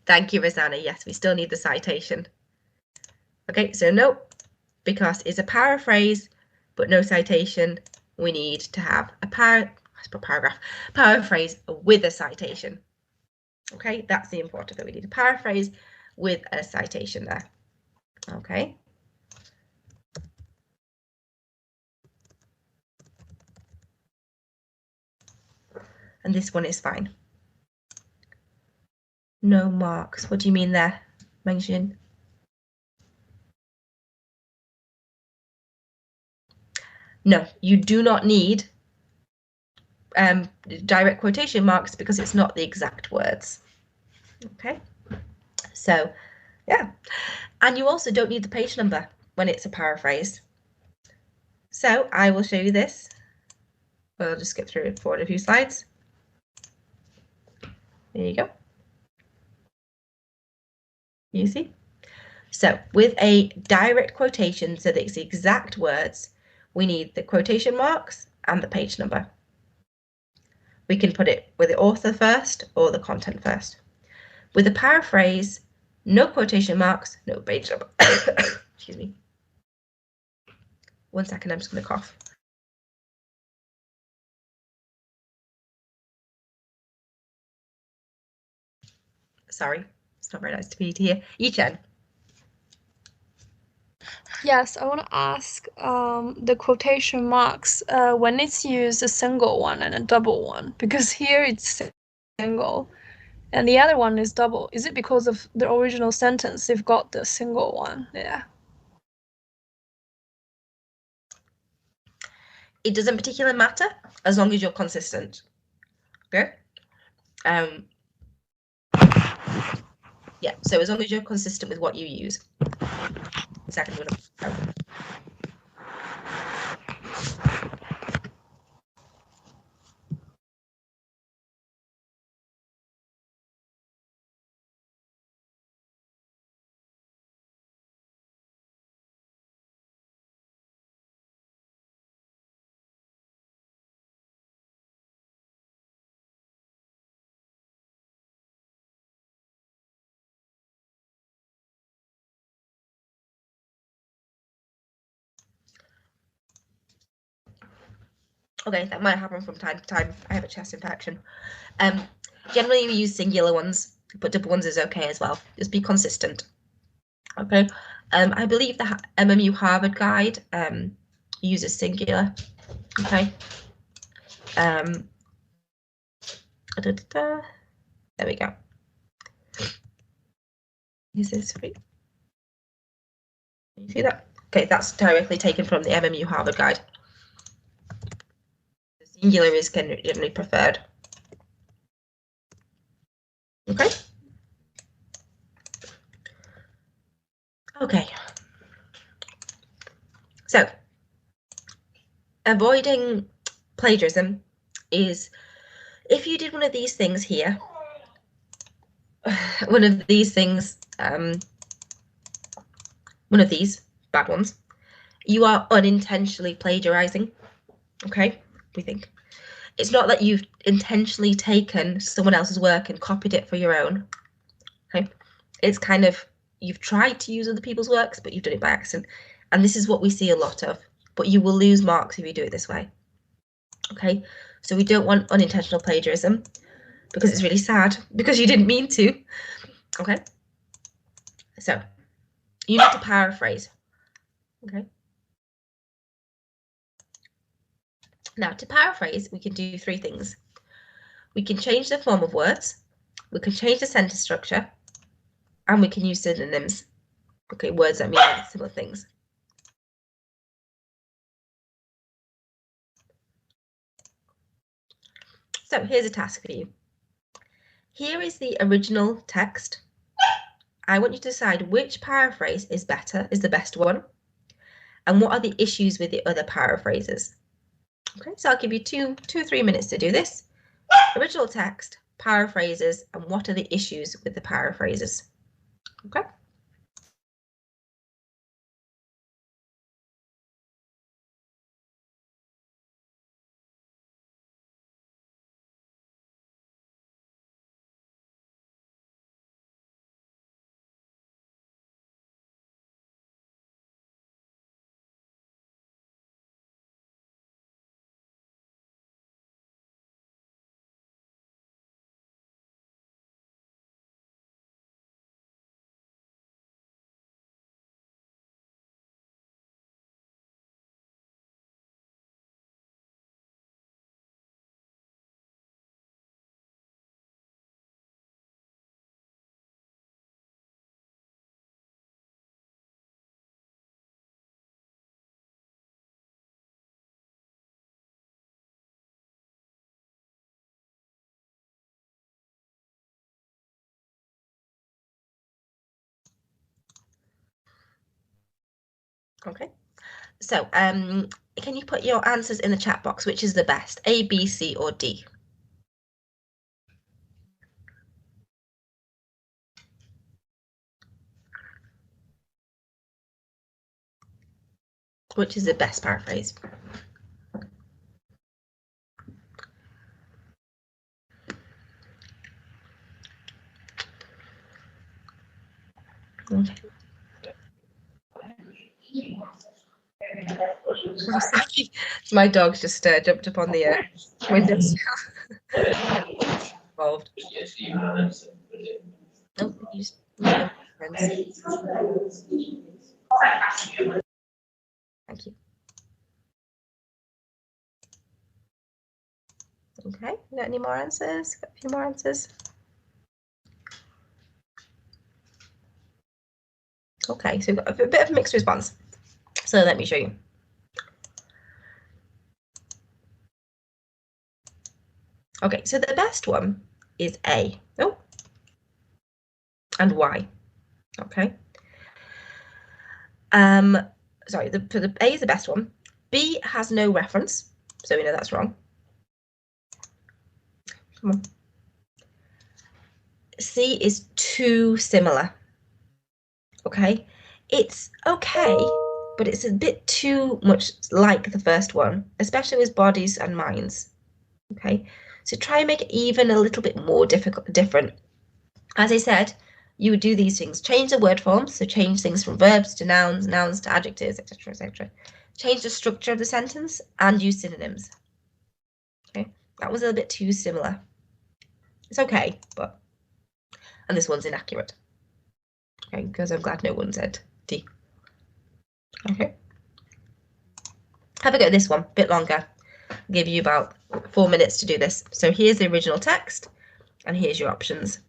Thank you, Rosanna. Yes, we still need the citation. Okay, so no, because it's a paraphrase, but no citation. We need to have a paraphrase with a citation. Okay, that's the important bit. We need a paraphrase with a citation there. Okay. And this one is fine. No marks. What do you mean there, Mengjin? No, you do not need direct quotation marks because it's not the exact words. Okay, so yeah, and you also don't need the page number when it's a paraphrase. So I will show you this. We'll just skip through forward a few slides. There you go. You see? So with a direct quotation, so that it's the exact words, we need the quotation marks and the page number. We can put it with the author first or the content first. With a paraphrase, no quotation marks, no page number. Excuse me. 1 second, I'm just going to cough. Sorry, it's not very nice to be here. Yi-Chen. Yes, I want to ask the quotation marks when it's used a single one and a double one, because here it's single and the other one is double. Is it because of the original sentence they've got the single one? Yeah. It doesn't particularly matter as long as you're consistent. Okay. Yeah, so as long as you're consistent with what you use. Second one. Okay, that might happen from time to time. I have a chest infection. Generally, we use singular ones, but double ones is okay as well. Just be consistent. Okay. I believe the MMU Harvard guide uses singular. Okay. There we go. Is this free? Can you see that? Okay, that's directly taken from the MMU Harvard guide. The singular is generally preferred. Okay. Okay. So, avoiding plagiarism is if you did one of these things here, one of these things, one of these bad ones, you are unintentionally plagiarizing. Okay, we think. It's not that you've intentionally taken someone else's work and copied it for your own. Okay, It's kind of, you've tried to use other people's works, but you've done it by accident. And this is what we see a lot of, but you will lose marks if you do it this way. Okay, so we don't want unintentional plagiarism because it's really sad because you didn't mean to. Okay, so you need to paraphrase. Okay, now to paraphrase, we can do three things. We can change the form of words, we can change the sentence structure, and we can use synonyms. Okay, words that mean similar things. So here's a task for you. Here is the original text. I want you to decide which paraphrase is better, is the best one, and what are the issues with the other paraphrases. Okay, so I'll give you two or 3 minutes to do this. Original text, paraphrases, and what are the issues with the paraphrases. Okay. Okay. So can you put your answers in the chat box? Which is the best, A, B, C, or D? Which is the best paraphrase? Okay. My dog just jumped up on the windowsill. Involved. Oh, you just Thank you. Okay, got any more answers? Got a few more answers. Okay, so we've got a bit of a mixed response. So let me show you. Okay, so the best one is A. Oh, and Y. Okay. Sorry, for the A is the best one. B has no reference, so we know that's wrong. Come on. C is too similar. Okay, it's okay, but it's a bit too much like the first one, especially with bodies and minds. Okay, so try and make it even a little bit more different. As I said, you would do these things, change the word forms, so change things from verbs to nouns, nouns to adjectives, etc., etc. Change the structure of the sentence and use synonyms. Okay, that was a bit too similar. It's okay, but, and this one's inaccurate. Okay, because I'm glad no one said D. Okay. Have a go at this one, a bit longer. I'll give you about 4 minutes to do this. So here's the original text, and here's your options.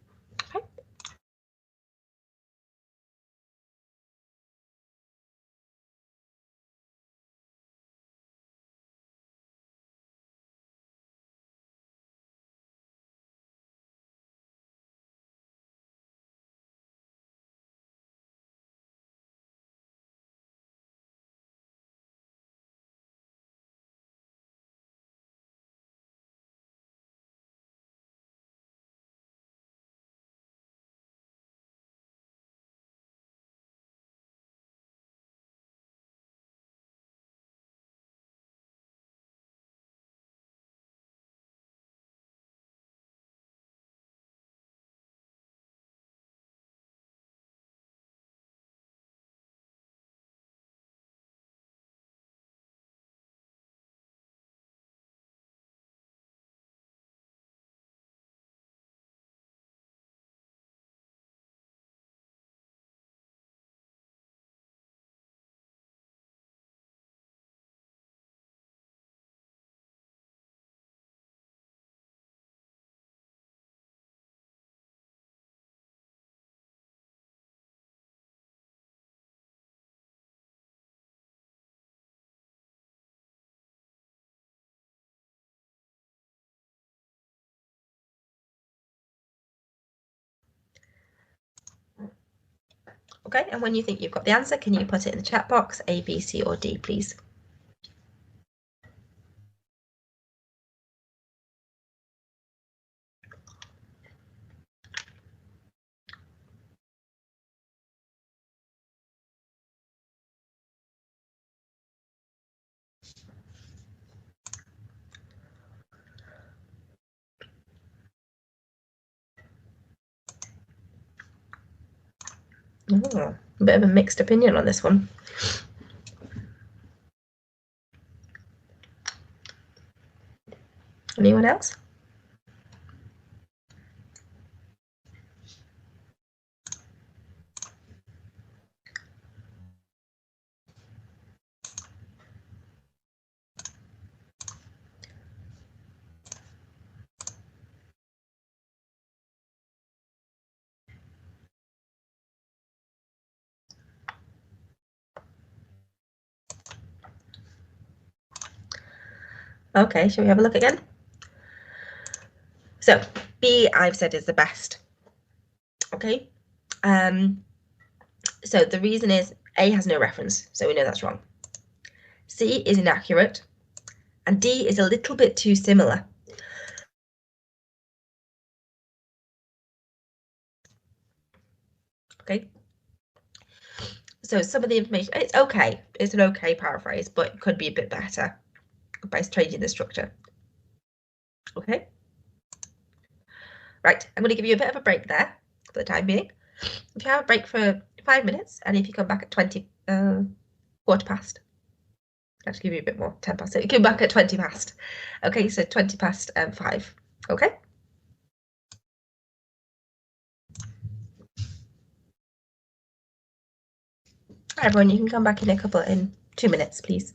Okay, and when you think you've got the answer, can you put it in the chat box, A, B, C, or D, please? Oh, a bit of a mixed opinion on this one. Anyone else? Okay, shall we have a look again? So B, I've said, is the best. Okay. So the reason is A has no reference, so we know that's wrong. C is inaccurate, and D is a little bit too similar. Okay. So some of the information, it's okay. It's an okay paraphrase, but it could be a bit better by changing the structure. Okay. Right, I'm going to give you a bit of a break there for the time being. If you have a break for 5 minutes, and if you come back at quarter past, I'll just give you a bit more, 10 past. So you come back at 20 past. Okay, so 20 past 5. Okay. Right, everyone, you can come back in 2 minutes, please.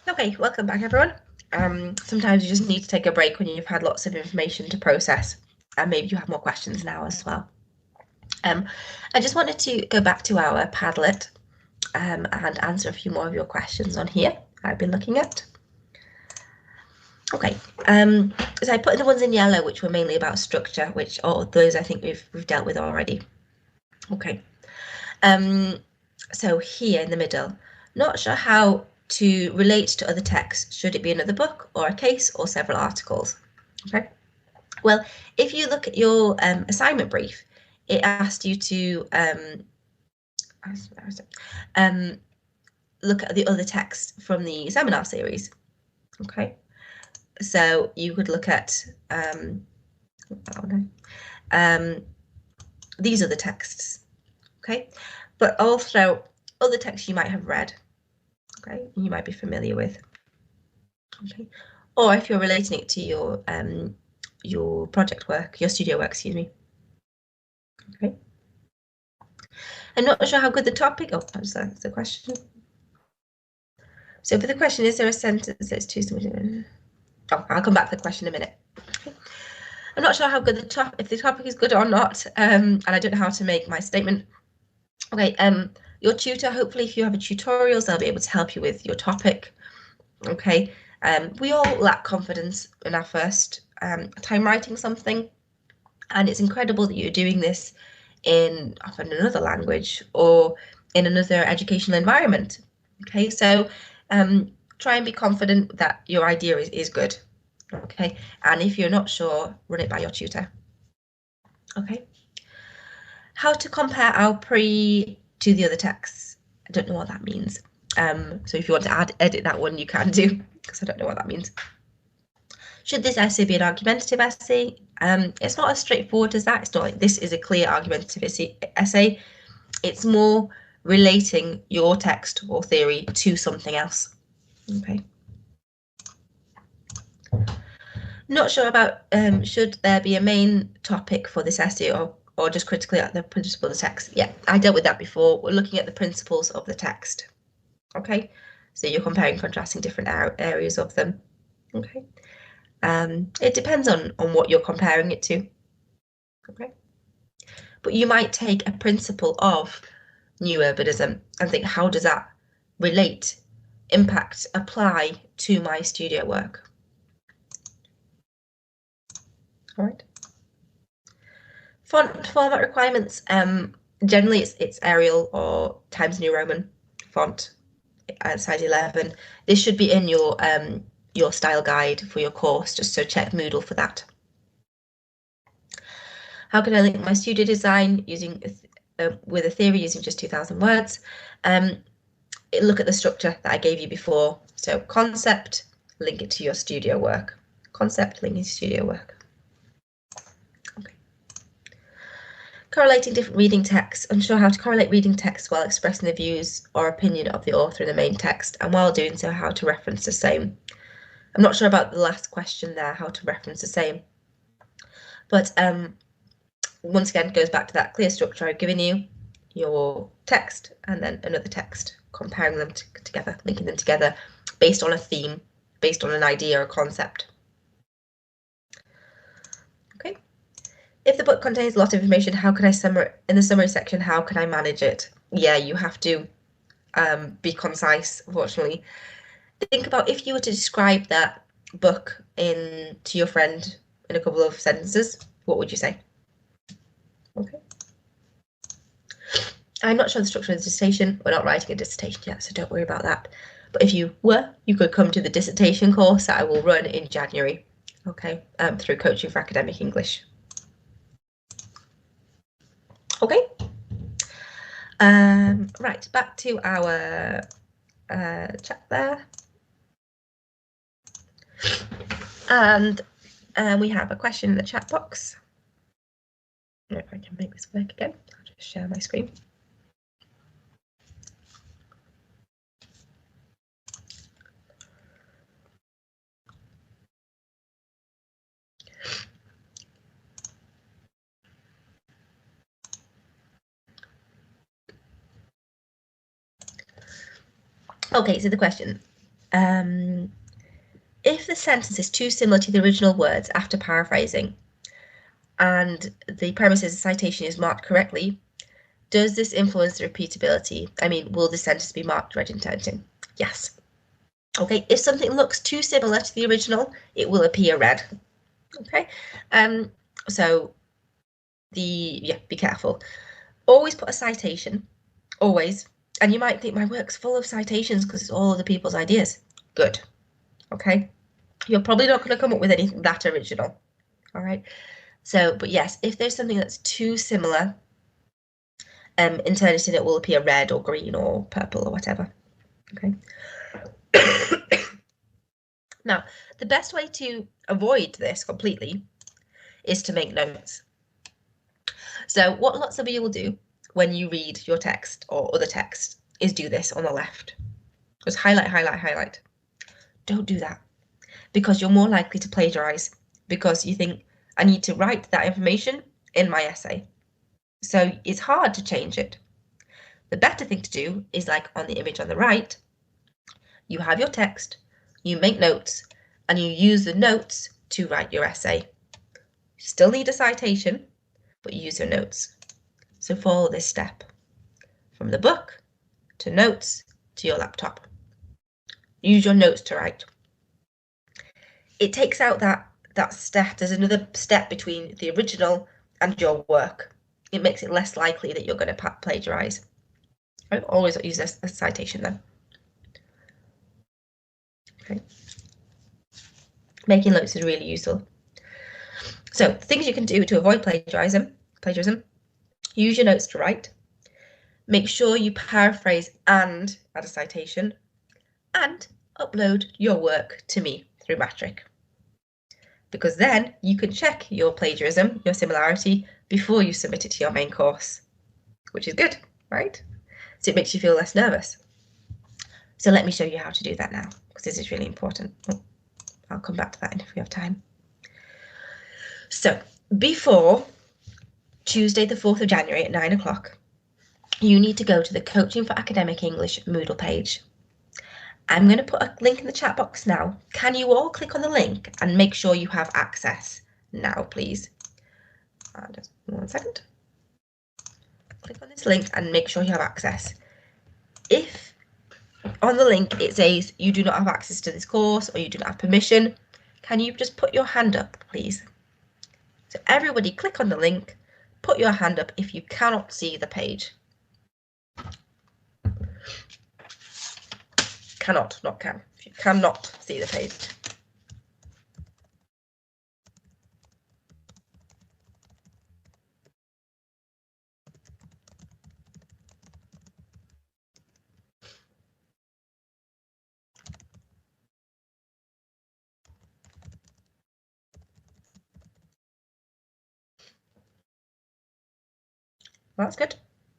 Okay, welcome back, everyone. Sometimes you just need to take a break when you've had lots of information to process, and maybe you have more questions now as well. I just wanted to go back to our Padlet and answer a few more of your questions on here I've been looking at. Okay, so I put the ones in yellow, which were mainly about structure, which those I think we've dealt with already. Okay, so here in the middle, not sure how to relate to other texts. Should it be another book or a case or several articles? Okay, well, if you look at your assignment brief, it asked you to look at the other text from the seminar series. Okay, so you could look at these are the texts. Okay, but also other texts you might have read. Okay, you might be familiar with. Okay, or if you're relating it to your project work, your studio work, excuse me. Okay, I'm not sure how good the topic. Oh, that's the question. So for the question, is there a sentence that's too similar? Oh, I'll come back to the question in a minute. Okay. I'm not sure how good if the topic is good or not, and I don't know how to make my statement. Okay, your tutor, hopefully if you have a tutorials, they'll be able to help you with your topic. Okay, we all lack confidence in our first time writing something, and it's incredible that you're doing this in often another language or in another educational environment. Okay, so try and be confident that your idea is good. Okay, and if you're not sure, run it by your tutor. Okay, how to compare our pre to the other texts. I don't know what that means. So if you want to edit that one, you can do, because I don't know what that means. Should this essay be an argumentative essay? It's not as straightforward as that. It's not like this is a clear argumentative essay. It's more relating your text or theory to something else. Okay. Not sure about should there be a main topic for this essay or just critically at the principle of the text. Yeah, I dealt with that before. We're looking at the principles of the text. Okay, so you're comparing and contrasting different areas of them. Okay, it depends on what you're comparing it to. Okay, but you might take a principle of new urbanism and think, how does that relate, impact, apply to my studio work? All right. Font format requirements. Generally, it's Arial or Times New Roman font at size 11. This should be in your style guide for your course, just so check Moodle for that. How can I link my studio design using with a theory using just 2,000 words? Look at the structure that I gave you before. So concept, link it to your studio work. Concept, link it to studio work. Correlating different reading texts. Unsure how to correlate reading text while expressing the views or opinion of the author in the main text, and while doing so, how to reference the same. I'm not sure about the last question there, how to reference the same. But once again, it goes back to that clear structure I've given you, your text and then another text, comparing them together, linking them together based on a theme, based on an idea or concept. Okay. If the book contains a lot of information, how can I in the summary section, how can I manage it? Yeah, you have to be concise, unfortunately. Think about if you were to describe that book to your friend in a couple of sentences, what would you say? Okay. I'm not sure the structure of the dissertation. We're not writing a dissertation yet, so don't worry about that. But if you were, you could come to the dissertation course that I will run in January, okay, through Coaching for Academic English. Okay. Right, back to our chat there. And we have a question in the chat box. If I can make this work again, I'll just share my screen. Okay, so the question. If the sentence is too similar to the original words after paraphrasing, and the premise is the citation is marked correctly, does this influence the repeatability? I mean, will the sentence be marked red in editing? Yes. Okay, if something looks too similar to the original, it will appear red. Okay, so be careful. Always put a citation, always. And you might think my work's full of citations because it's all other people's ideas. Good. Okay, you're probably not going to come up with anything that original. All right. So, but yes, if there's something that's too similar, in Turnitin it will appear red or green or purple or whatever. Okay. Now, the best way to avoid this completely is to make notes. So what lots of you will do when you read your text or other text is do this on the left. Just highlight, highlight, highlight. Don't do that because you're more likely to plagiarize because you think I need to write that information in my essay. So it's hard to change it. The better thing to do is like on the image on the right, you have your text, you make notes, and you use the notes to write your essay. You still need a citation, but you use your notes. So follow this step from the book to notes to your laptop. Use your notes to write. It takes out that step. There's another step between the original and your work. It makes it less likely that you're going to plagiarize. I always use a citation though. Okay. Making notes is really useful. So things you can do to avoid plagiarism. Use your notes to write. Make sure you paraphrase and add a citation. And upload your work to me through Matric. because then you can check your plagiarism, your similarity, before you submit it to your main course, which is good, right? So it makes you feel less nervous. So let me show you how to do that now, because this is really important. I'll come back to that if we have time. So before Tuesday, the 4th of January at 9 o'clock, you need to go to the Coaching for Academic English Moodle page. I'm going to put a link in the chat box now. Can you all click on the link and make sure you have access now, please? Just 1 second. Click on this link and make sure you have access. If on the link it says you do not have access to this course or you do not have permission, can you just put your hand up, please? So everybody click on the link, put your hand up if you cannot see the page. Cannot, not can. If you cannot see the page. Well, that's good.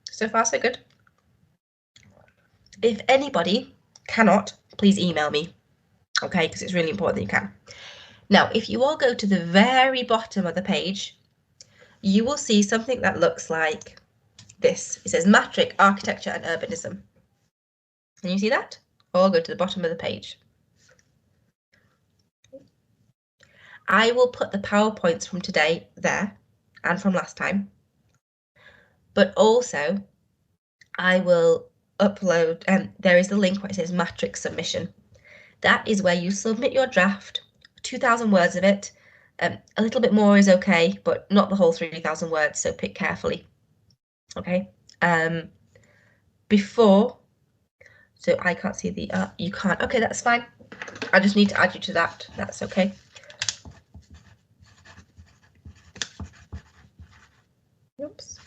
So far, so good. If anybody cannot, please email me, okay, because it's really important that you can. Now, if you all go to the very bottom of the page, you will see something that looks like this. It says Matric, Architecture and Urbanism. Can you see that? All go to the bottom of the page. I will put the PowerPoints from today there and from last time, but also I will upload, there is the link where it says Matric Submission. That is where you submit your draft, 2,000 words of it. A little bit more is okay, but not the whole 3,000 words, so pick carefully. Okay. Before, so I can't see the, you can't, okay, that's fine. I just need to add you to that, that's okay. Oops.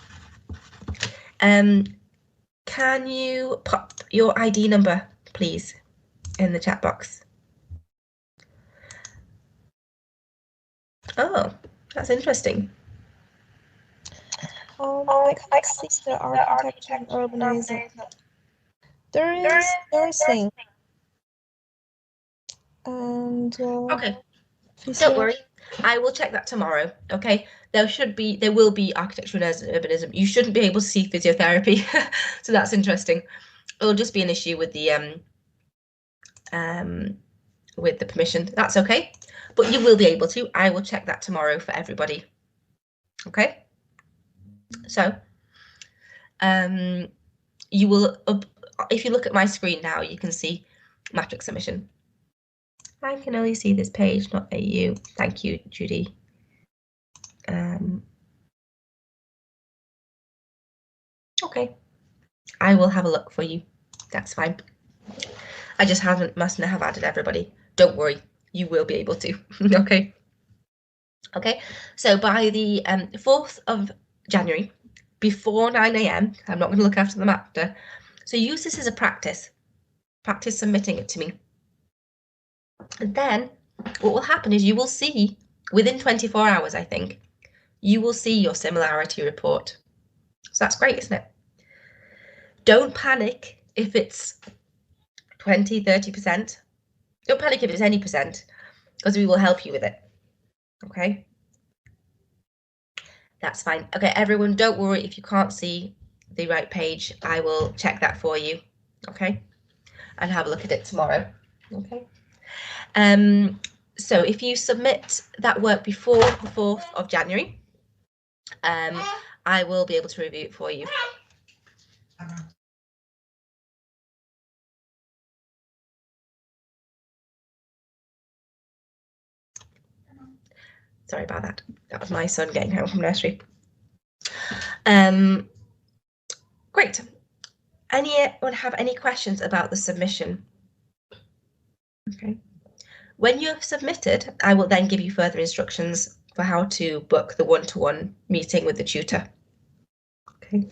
Can you pop your ID number, please, in the chat box? Oh, that's interesting. I can't see the architecture and urbanism. There is nursing. And okay, don't worry, I will check that tomorrow. Okay, there will be architecture and urbanism. You shouldn't be able to see physiotherapy, so that's interesting. It'll just be an issue with the permission. That's okay, but you will be able to. I will check that tomorrow for everybody. Okay, so you will, if you look at my screen now, you can see matrix submission. I can only see this page, not AU. Thank you, Judy. Okay, I will have a look for you. That's fine. I just mustn't have added everybody. Don't worry, you will be able to. Okay. Okay, so by the 4th of January, before 9 AM, I'm not going to look after them after. So use this as a practice. Practice submitting it to me. And then what will happen is you will see, within 24 hours, I think, you will see your similarity report. So that's great, isn't it? Don't panic if it's 20, 30%. Don't panic if it's any percent, because we will help you with it. Okay? That's fine. Okay, everyone, don't worry if you can't see the right page. I will check that for you. Okay? And have a look at it tomorrow. Okay? So if you submit that work before the 4th of January, I will be able to review it for you. Sorry about that. That was my son getting home from nursery. Great. Anyone have any questions about the submission? Okay. When you have submitted, I will then give you further instructions for how to book the one-to-one meeting with the tutor. Okay.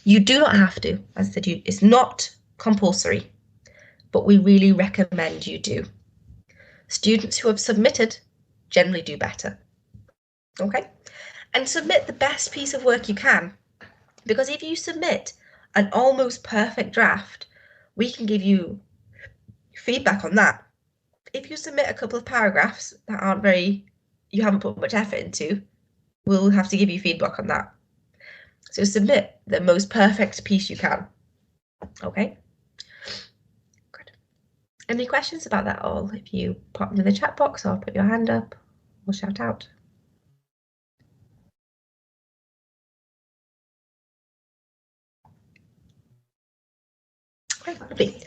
You do not have to, as I said, it's not compulsory, but we really recommend you do. Students who have submitted generally do better. Okay, and submit the best piece of work you can, because if you submit an almost perfect draft, we can give you feedback on that. If you submit a couple of paragraphs that aren't you haven't put much effort into, we'll have to give you feedback on that. So submit the most perfect piece you can. Okay, good. Any questions about that all? If you pop them in the chat box or put your hand up or shout out. Okay, lovely.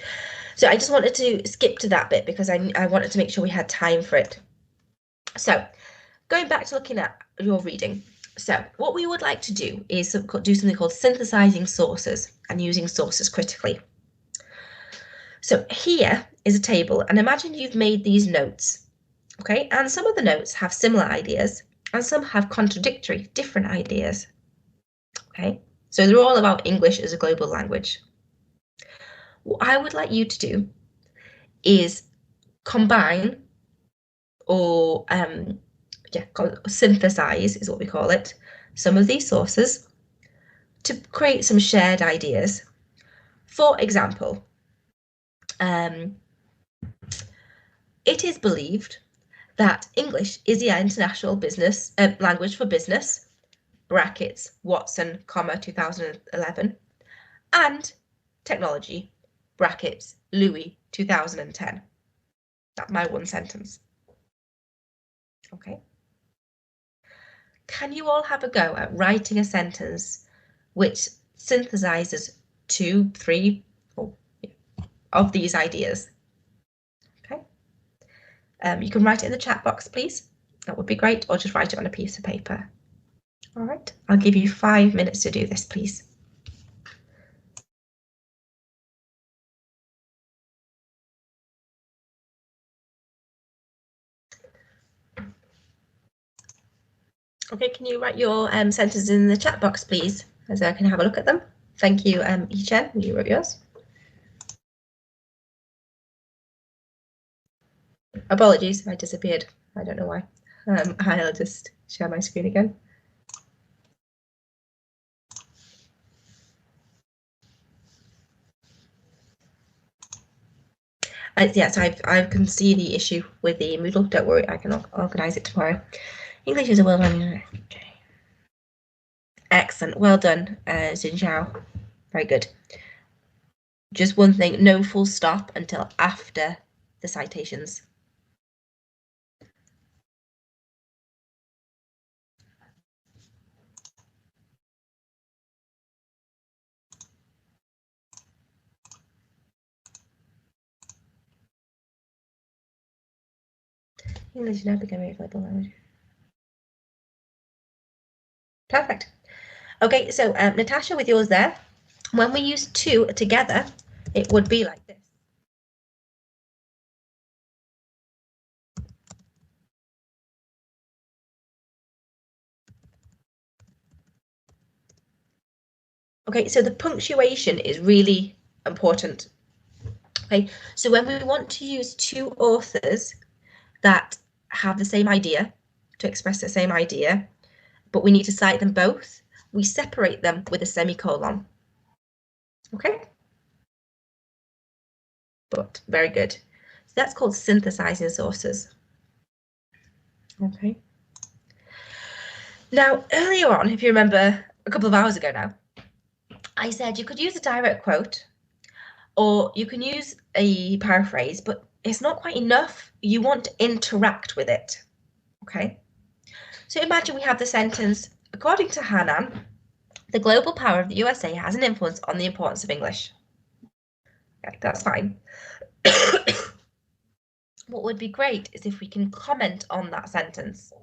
So I just wanted to skip to that bit because I wanted to make sure we had time for it. So going back to looking at your reading. So what we would like to do is do something called synthesizing sources and using sources critically. So here is a table, and imagine you've made these notes, okay? And some of the notes have similar ideas and some have contradictory, different ideas, okay? So they're all about English as a global language. What I would like you to do is combine or synthesize is what we call it, some of these sources to create some shared ideas. For example, it is believed that English is the international business language for business, brackets, Watson, comma, 2011, and technology, brackets, Louis, 2010. That's my one sentence. Okay. Can you all have a go at writing a sentence which synthesizes 2, 3 of these ideas? Okay. You can write it in the chat box, please. That would be great, or just write it on a piece of paper. All right, I'll give you 5 minutes to do this, please. Okay, can you write your sentences in the chat box, please, as I can have a look at them? Thank you, Yichen, you wrote yours. Apologies, I disappeared. I don't know why. I'll just share my screen again. Yes, I can see the issue with the Moodle. Don't worry, I can organise it tomorrow. English is a world language. Okay. Excellent, well done, Xin Zhao. Very good. Just one thing, no full stop until after the citations. English never became a global language. Perfect. Okay, so Natasha, with yours there, when we use two together, it would be like this. Okay, so the punctuation is really important. Okay, so when we want to use two authors that have the same idea to express the same idea, but we need to cite them both, we separate them with a semicolon. Okay? But very good. So that's called synthesizing sources. Okay. Now, earlier on, if you remember a couple of hours ago now, I said you could use a direct quote or you can use a paraphrase, but it's not quite enough. You want to interact with it. Okay. So imagine we have the sentence, according to Hanan, the global power of the USA has an influence on the importance of English. Okay, that's fine. What would be great is if we can comment on that sentence.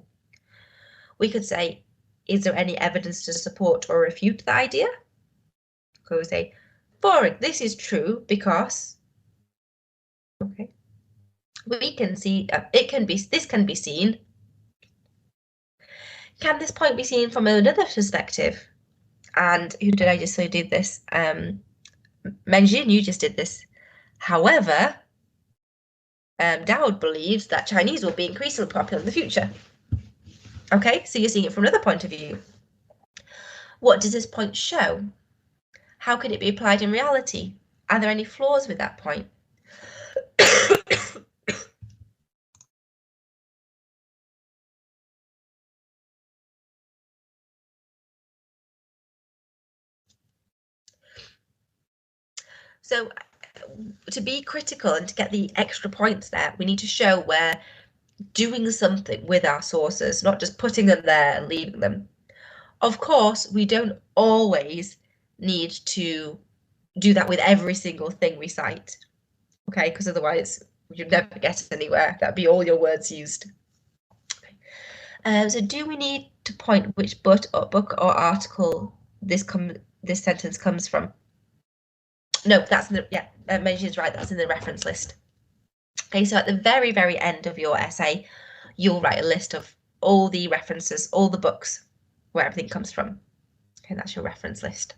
We could say, is there any evidence to support or refute the idea? So we say, this is true because, okay, we can see, this can be seen. Can this point be seen from another perspective? And who did I just say did this? Menjin, you just did this. However, Dowd believes that Chinese will be increasingly popular in the future. Okay, so you're seeing it from another point of view. What does this point show? How can it be applied in reality? Are there any flaws with that point? So to be critical and to get the extra points there, we need to show we're doing something with our sources, not just putting them there and leaving them. Of course, we don't always need to do that with every single thing we cite, okay? Because otherwise you'd never get anywhere. That'd be all your words used. So do we need to point which book or article this sentence comes from? No, that's in the, yeah, Mention's right, that's in the reference list. Okay, so at the very, very end of your essay, you'll write a list of all the references, all the books where everything comes from. Okay, that's your reference list.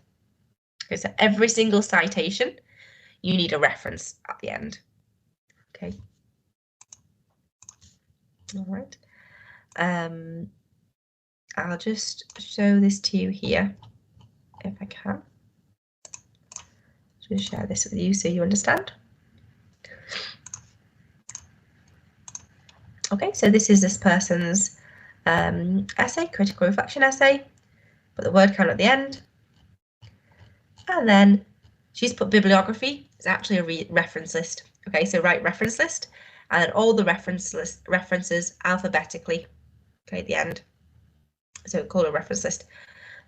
Okay, so every single citation, you need a reference at the end. Okay. All right. I'll just show this to you here, if I can. Just share this with you so you understand. Okay, so this is this person's essay, critical reflection essay. Put the word count at the end. And then she's put bibliography. It's actually a reference list. Okay, so write reference list and then all the references alphabetically. Okay, at the end. So call it a reference list.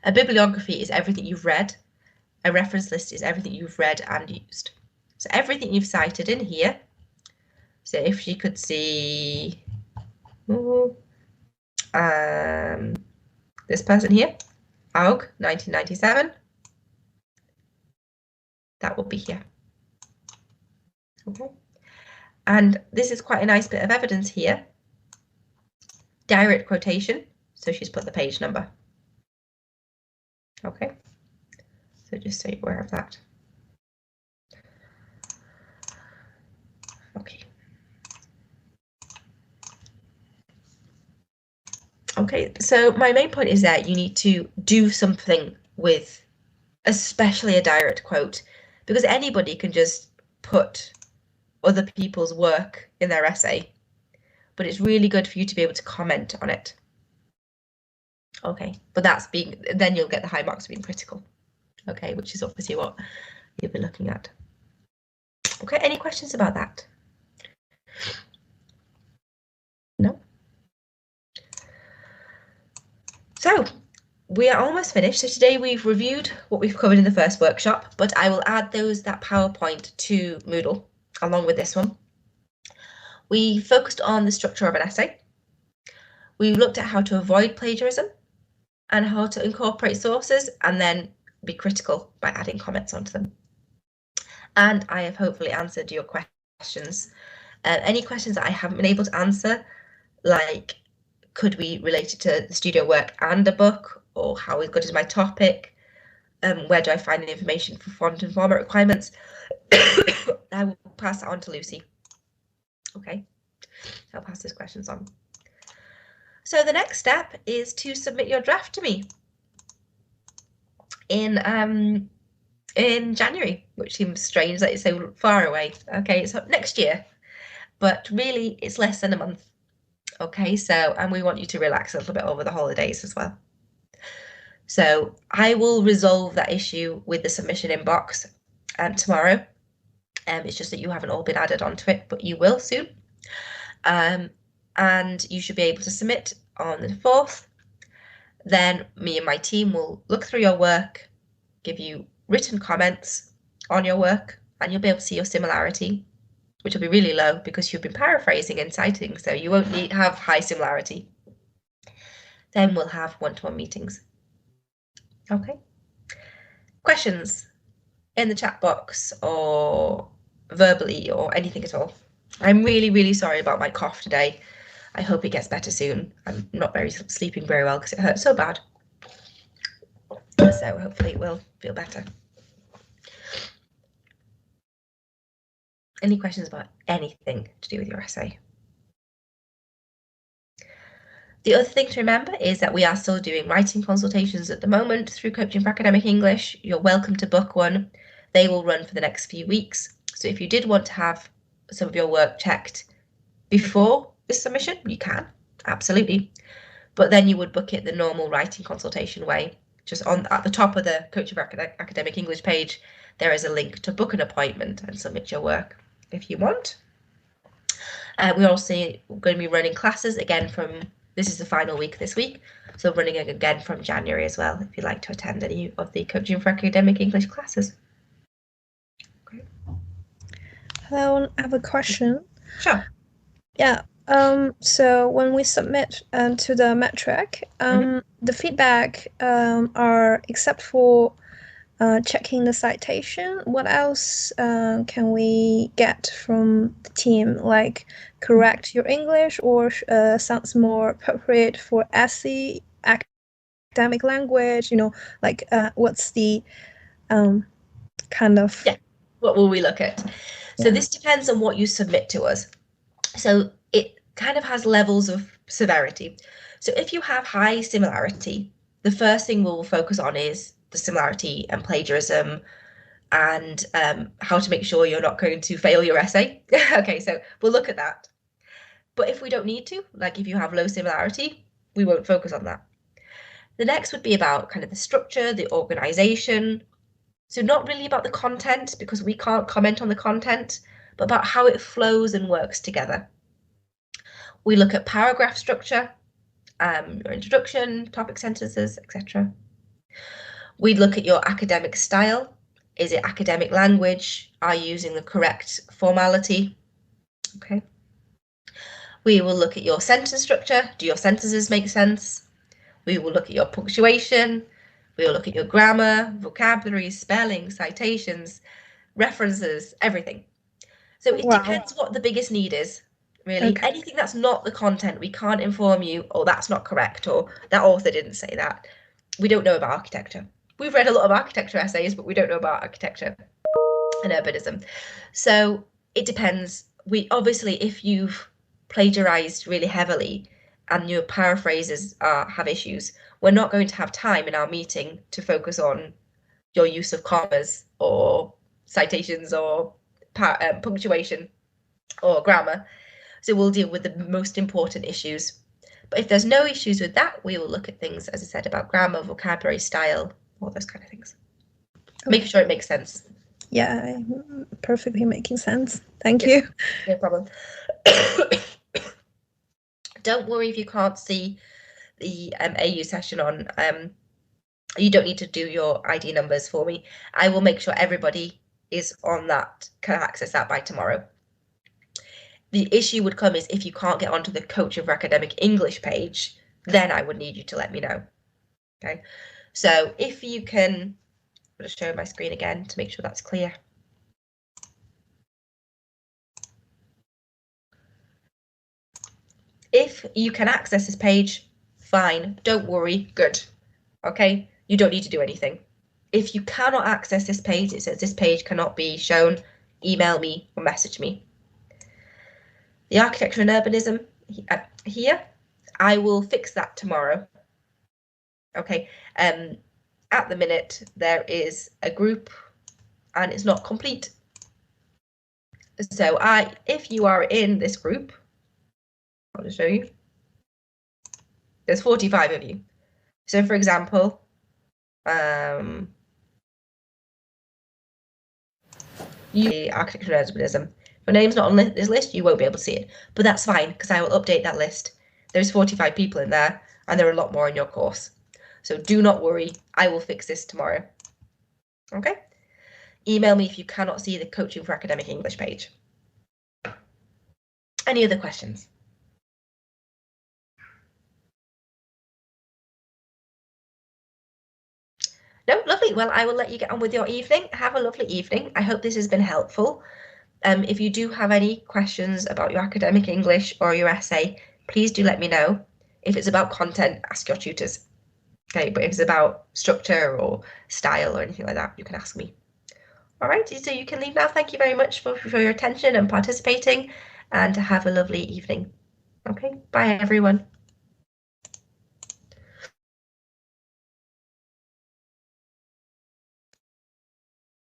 A bibliography is everything you've read. A reference list is everything you've read and used. So everything you've cited in here. So if she could see this person here, Aug, 1997, that would be here. Okay. And this is quite a nice bit of evidence here. Direct quotation, so she's put the page number. Okay, so just so you're aware of that. Okay. Okay, so my main point is that you need to do something with, especially a direct quote, because anybody can just put other people's work in their essay, but it's really good for you to be able to comment on it. Okay, but then you'll get the high marks for being critical. Okay, which is obviously what you'll be looking at. Okay, any questions about that? No? So we are almost finished. So today we've reviewed what we've covered in the first workshop, but I will add that PowerPoint to Moodle along with this one. We focused on the structure of an essay. We looked at how to avoid plagiarism and how to incorporate sources and then be critical by adding comments onto them. And I have hopefully answered your questions. Any questions that I haven't been able to answer, like could we relate it to the studio work and a book, or how good is my topic, where do I find the information for font and format requirements, I will pass that on to Lucy. Okay, I'll pass those questions on. So the next step is to submit your draft to me in January, which seems strange that it's so far away. Okay, it's next year, but really it's less than a month. Okay, so, and we want you to relax a little bit over the holidays as well. So I will resolve that issue with the submission inbox tomorrow. It's just that you haven't all been added onto it, but you will soon. And you should be able to submit on the 4th. Then me and my team will look through your work, give you written comments on your work, and you'll be able to see your similarity, which will be really low because you've been paraphrasing and citing, so you won't have high similarity. Then we'll have one-to-one meetings. Okay. Questions in the chat box or verbally or anything at all? I'm really, really sorry about my cough today. I hope it gets better soon. I'm not sleeping very well because it hurts so bad. So hopefully it will feel better. Any questions about anything to do with your essay? The other thing to remember is that we are still doing writing consultations at the moment through Coaching for Academic English. You're welcome to book one. They will run for the next few weeks. So if you did want to have some of your work checked before this submission, you can, absolutely. But then you would book it the normal writing consultation way. Just at the top of the Coaching for Academic English page, there is a link to book an appointment and submit your work if you want. We're also going to be running classes again this is the final week this week, so running again from January as well, if you'd like to attend any of the Coaching for Academic English classes. Okay. Hello, I have a question. Sure. Yeah. So when we submit to the metric, the feedback are except for checking the citation, what else can we get from the team? Like correct your English, or sounds more appropriate for essay, academic language, like what's the kind of... Yeah, what will we look at? So this depends on what you submit to us. So it kind of has levels of severity. So if you have high similarity, the first thing we'll focus on is the similarity and plagiarism, and how to make sure you're not going to fail your essay. Okay, so we'll look at that. But if we don't need to, like if you have low similarity, we won't focus on that. The next would be about kind of the structure, the organization. So not really about the content, because we can't comment on the content, but about how it flows and works together. We look at paragraph structure, your introduction, topic sentences, etc. We look at your academic style. Is it academic language? Are you using the correct formality? Okay. We will look at your sentence structure. Do your sentences make sense? We will look at your punctuation. We will look at your grammar, vocabulary, spelling, citations, references, everything. So it depends what the biggest need is, really. Okay. Anything that's not the content, we can't inform you, oh, that's not correct, or that author didn't say that. We don't know about architecture. We've read a lot of architecture essays, but we don't know about architecture and urbanism. So it depends. Obviously, if you've plagiarized really heavily and your paraphrases have issues, we're not going to have time in our meeting to focus on your use of commas or citations or punctuation or grammar. So we'll deal with the most important issues. But if there's no issues with that, we will look at things, as I said, about grammar, vocabulary, style, all those kind of things. Okay. Making sure it makes sense. Yeah, perfectly making sense. Thank you. No problem. Don't worry if you can't see the AU session on. You don't need to do your ID numbers for me. I will make sure everybody is on that, can access that by tomorrow. The issue would come is if you can't get onto the Coaching for Academic English page, then I would need you to let me know. Okay, so if you can, I'll just show my screen again to make sure that's clear. If you can access this page, fine, don't worry, good. Okay, you don't need to do anything. If you cannot access this page, it says this page cannot be shown, email me or message me. The architecture and urbanism here, I will fix that tomorrow. Okay, at the minute there is a group and it's not complete. So if you are in this group, I'll just show you. There's 45 of you. So for example, you architecture and urbanism. If your name's not on this list, you won't be able to see it. But that's fine, because I will update that list. There's 45 people in there, and there are a lot more in your course. So do not worry, I will fix this tomorrow. Okay? Email me if you cannot see the Coaching for Academic English page. Any other questions? No, lovely. Well, I will let you get on with your evening. Have a lovely evening. I hope this has been helpful. If you do have any questions about your academic English or your essay, please do let me know. If it's about content, ask your tutors. Okay, but if it's about structure or style or anything like that, you can ask me. All right, so you can leave now. Thank you very much for your attention and participating, and have a lovely evening. Okay, bye everyone.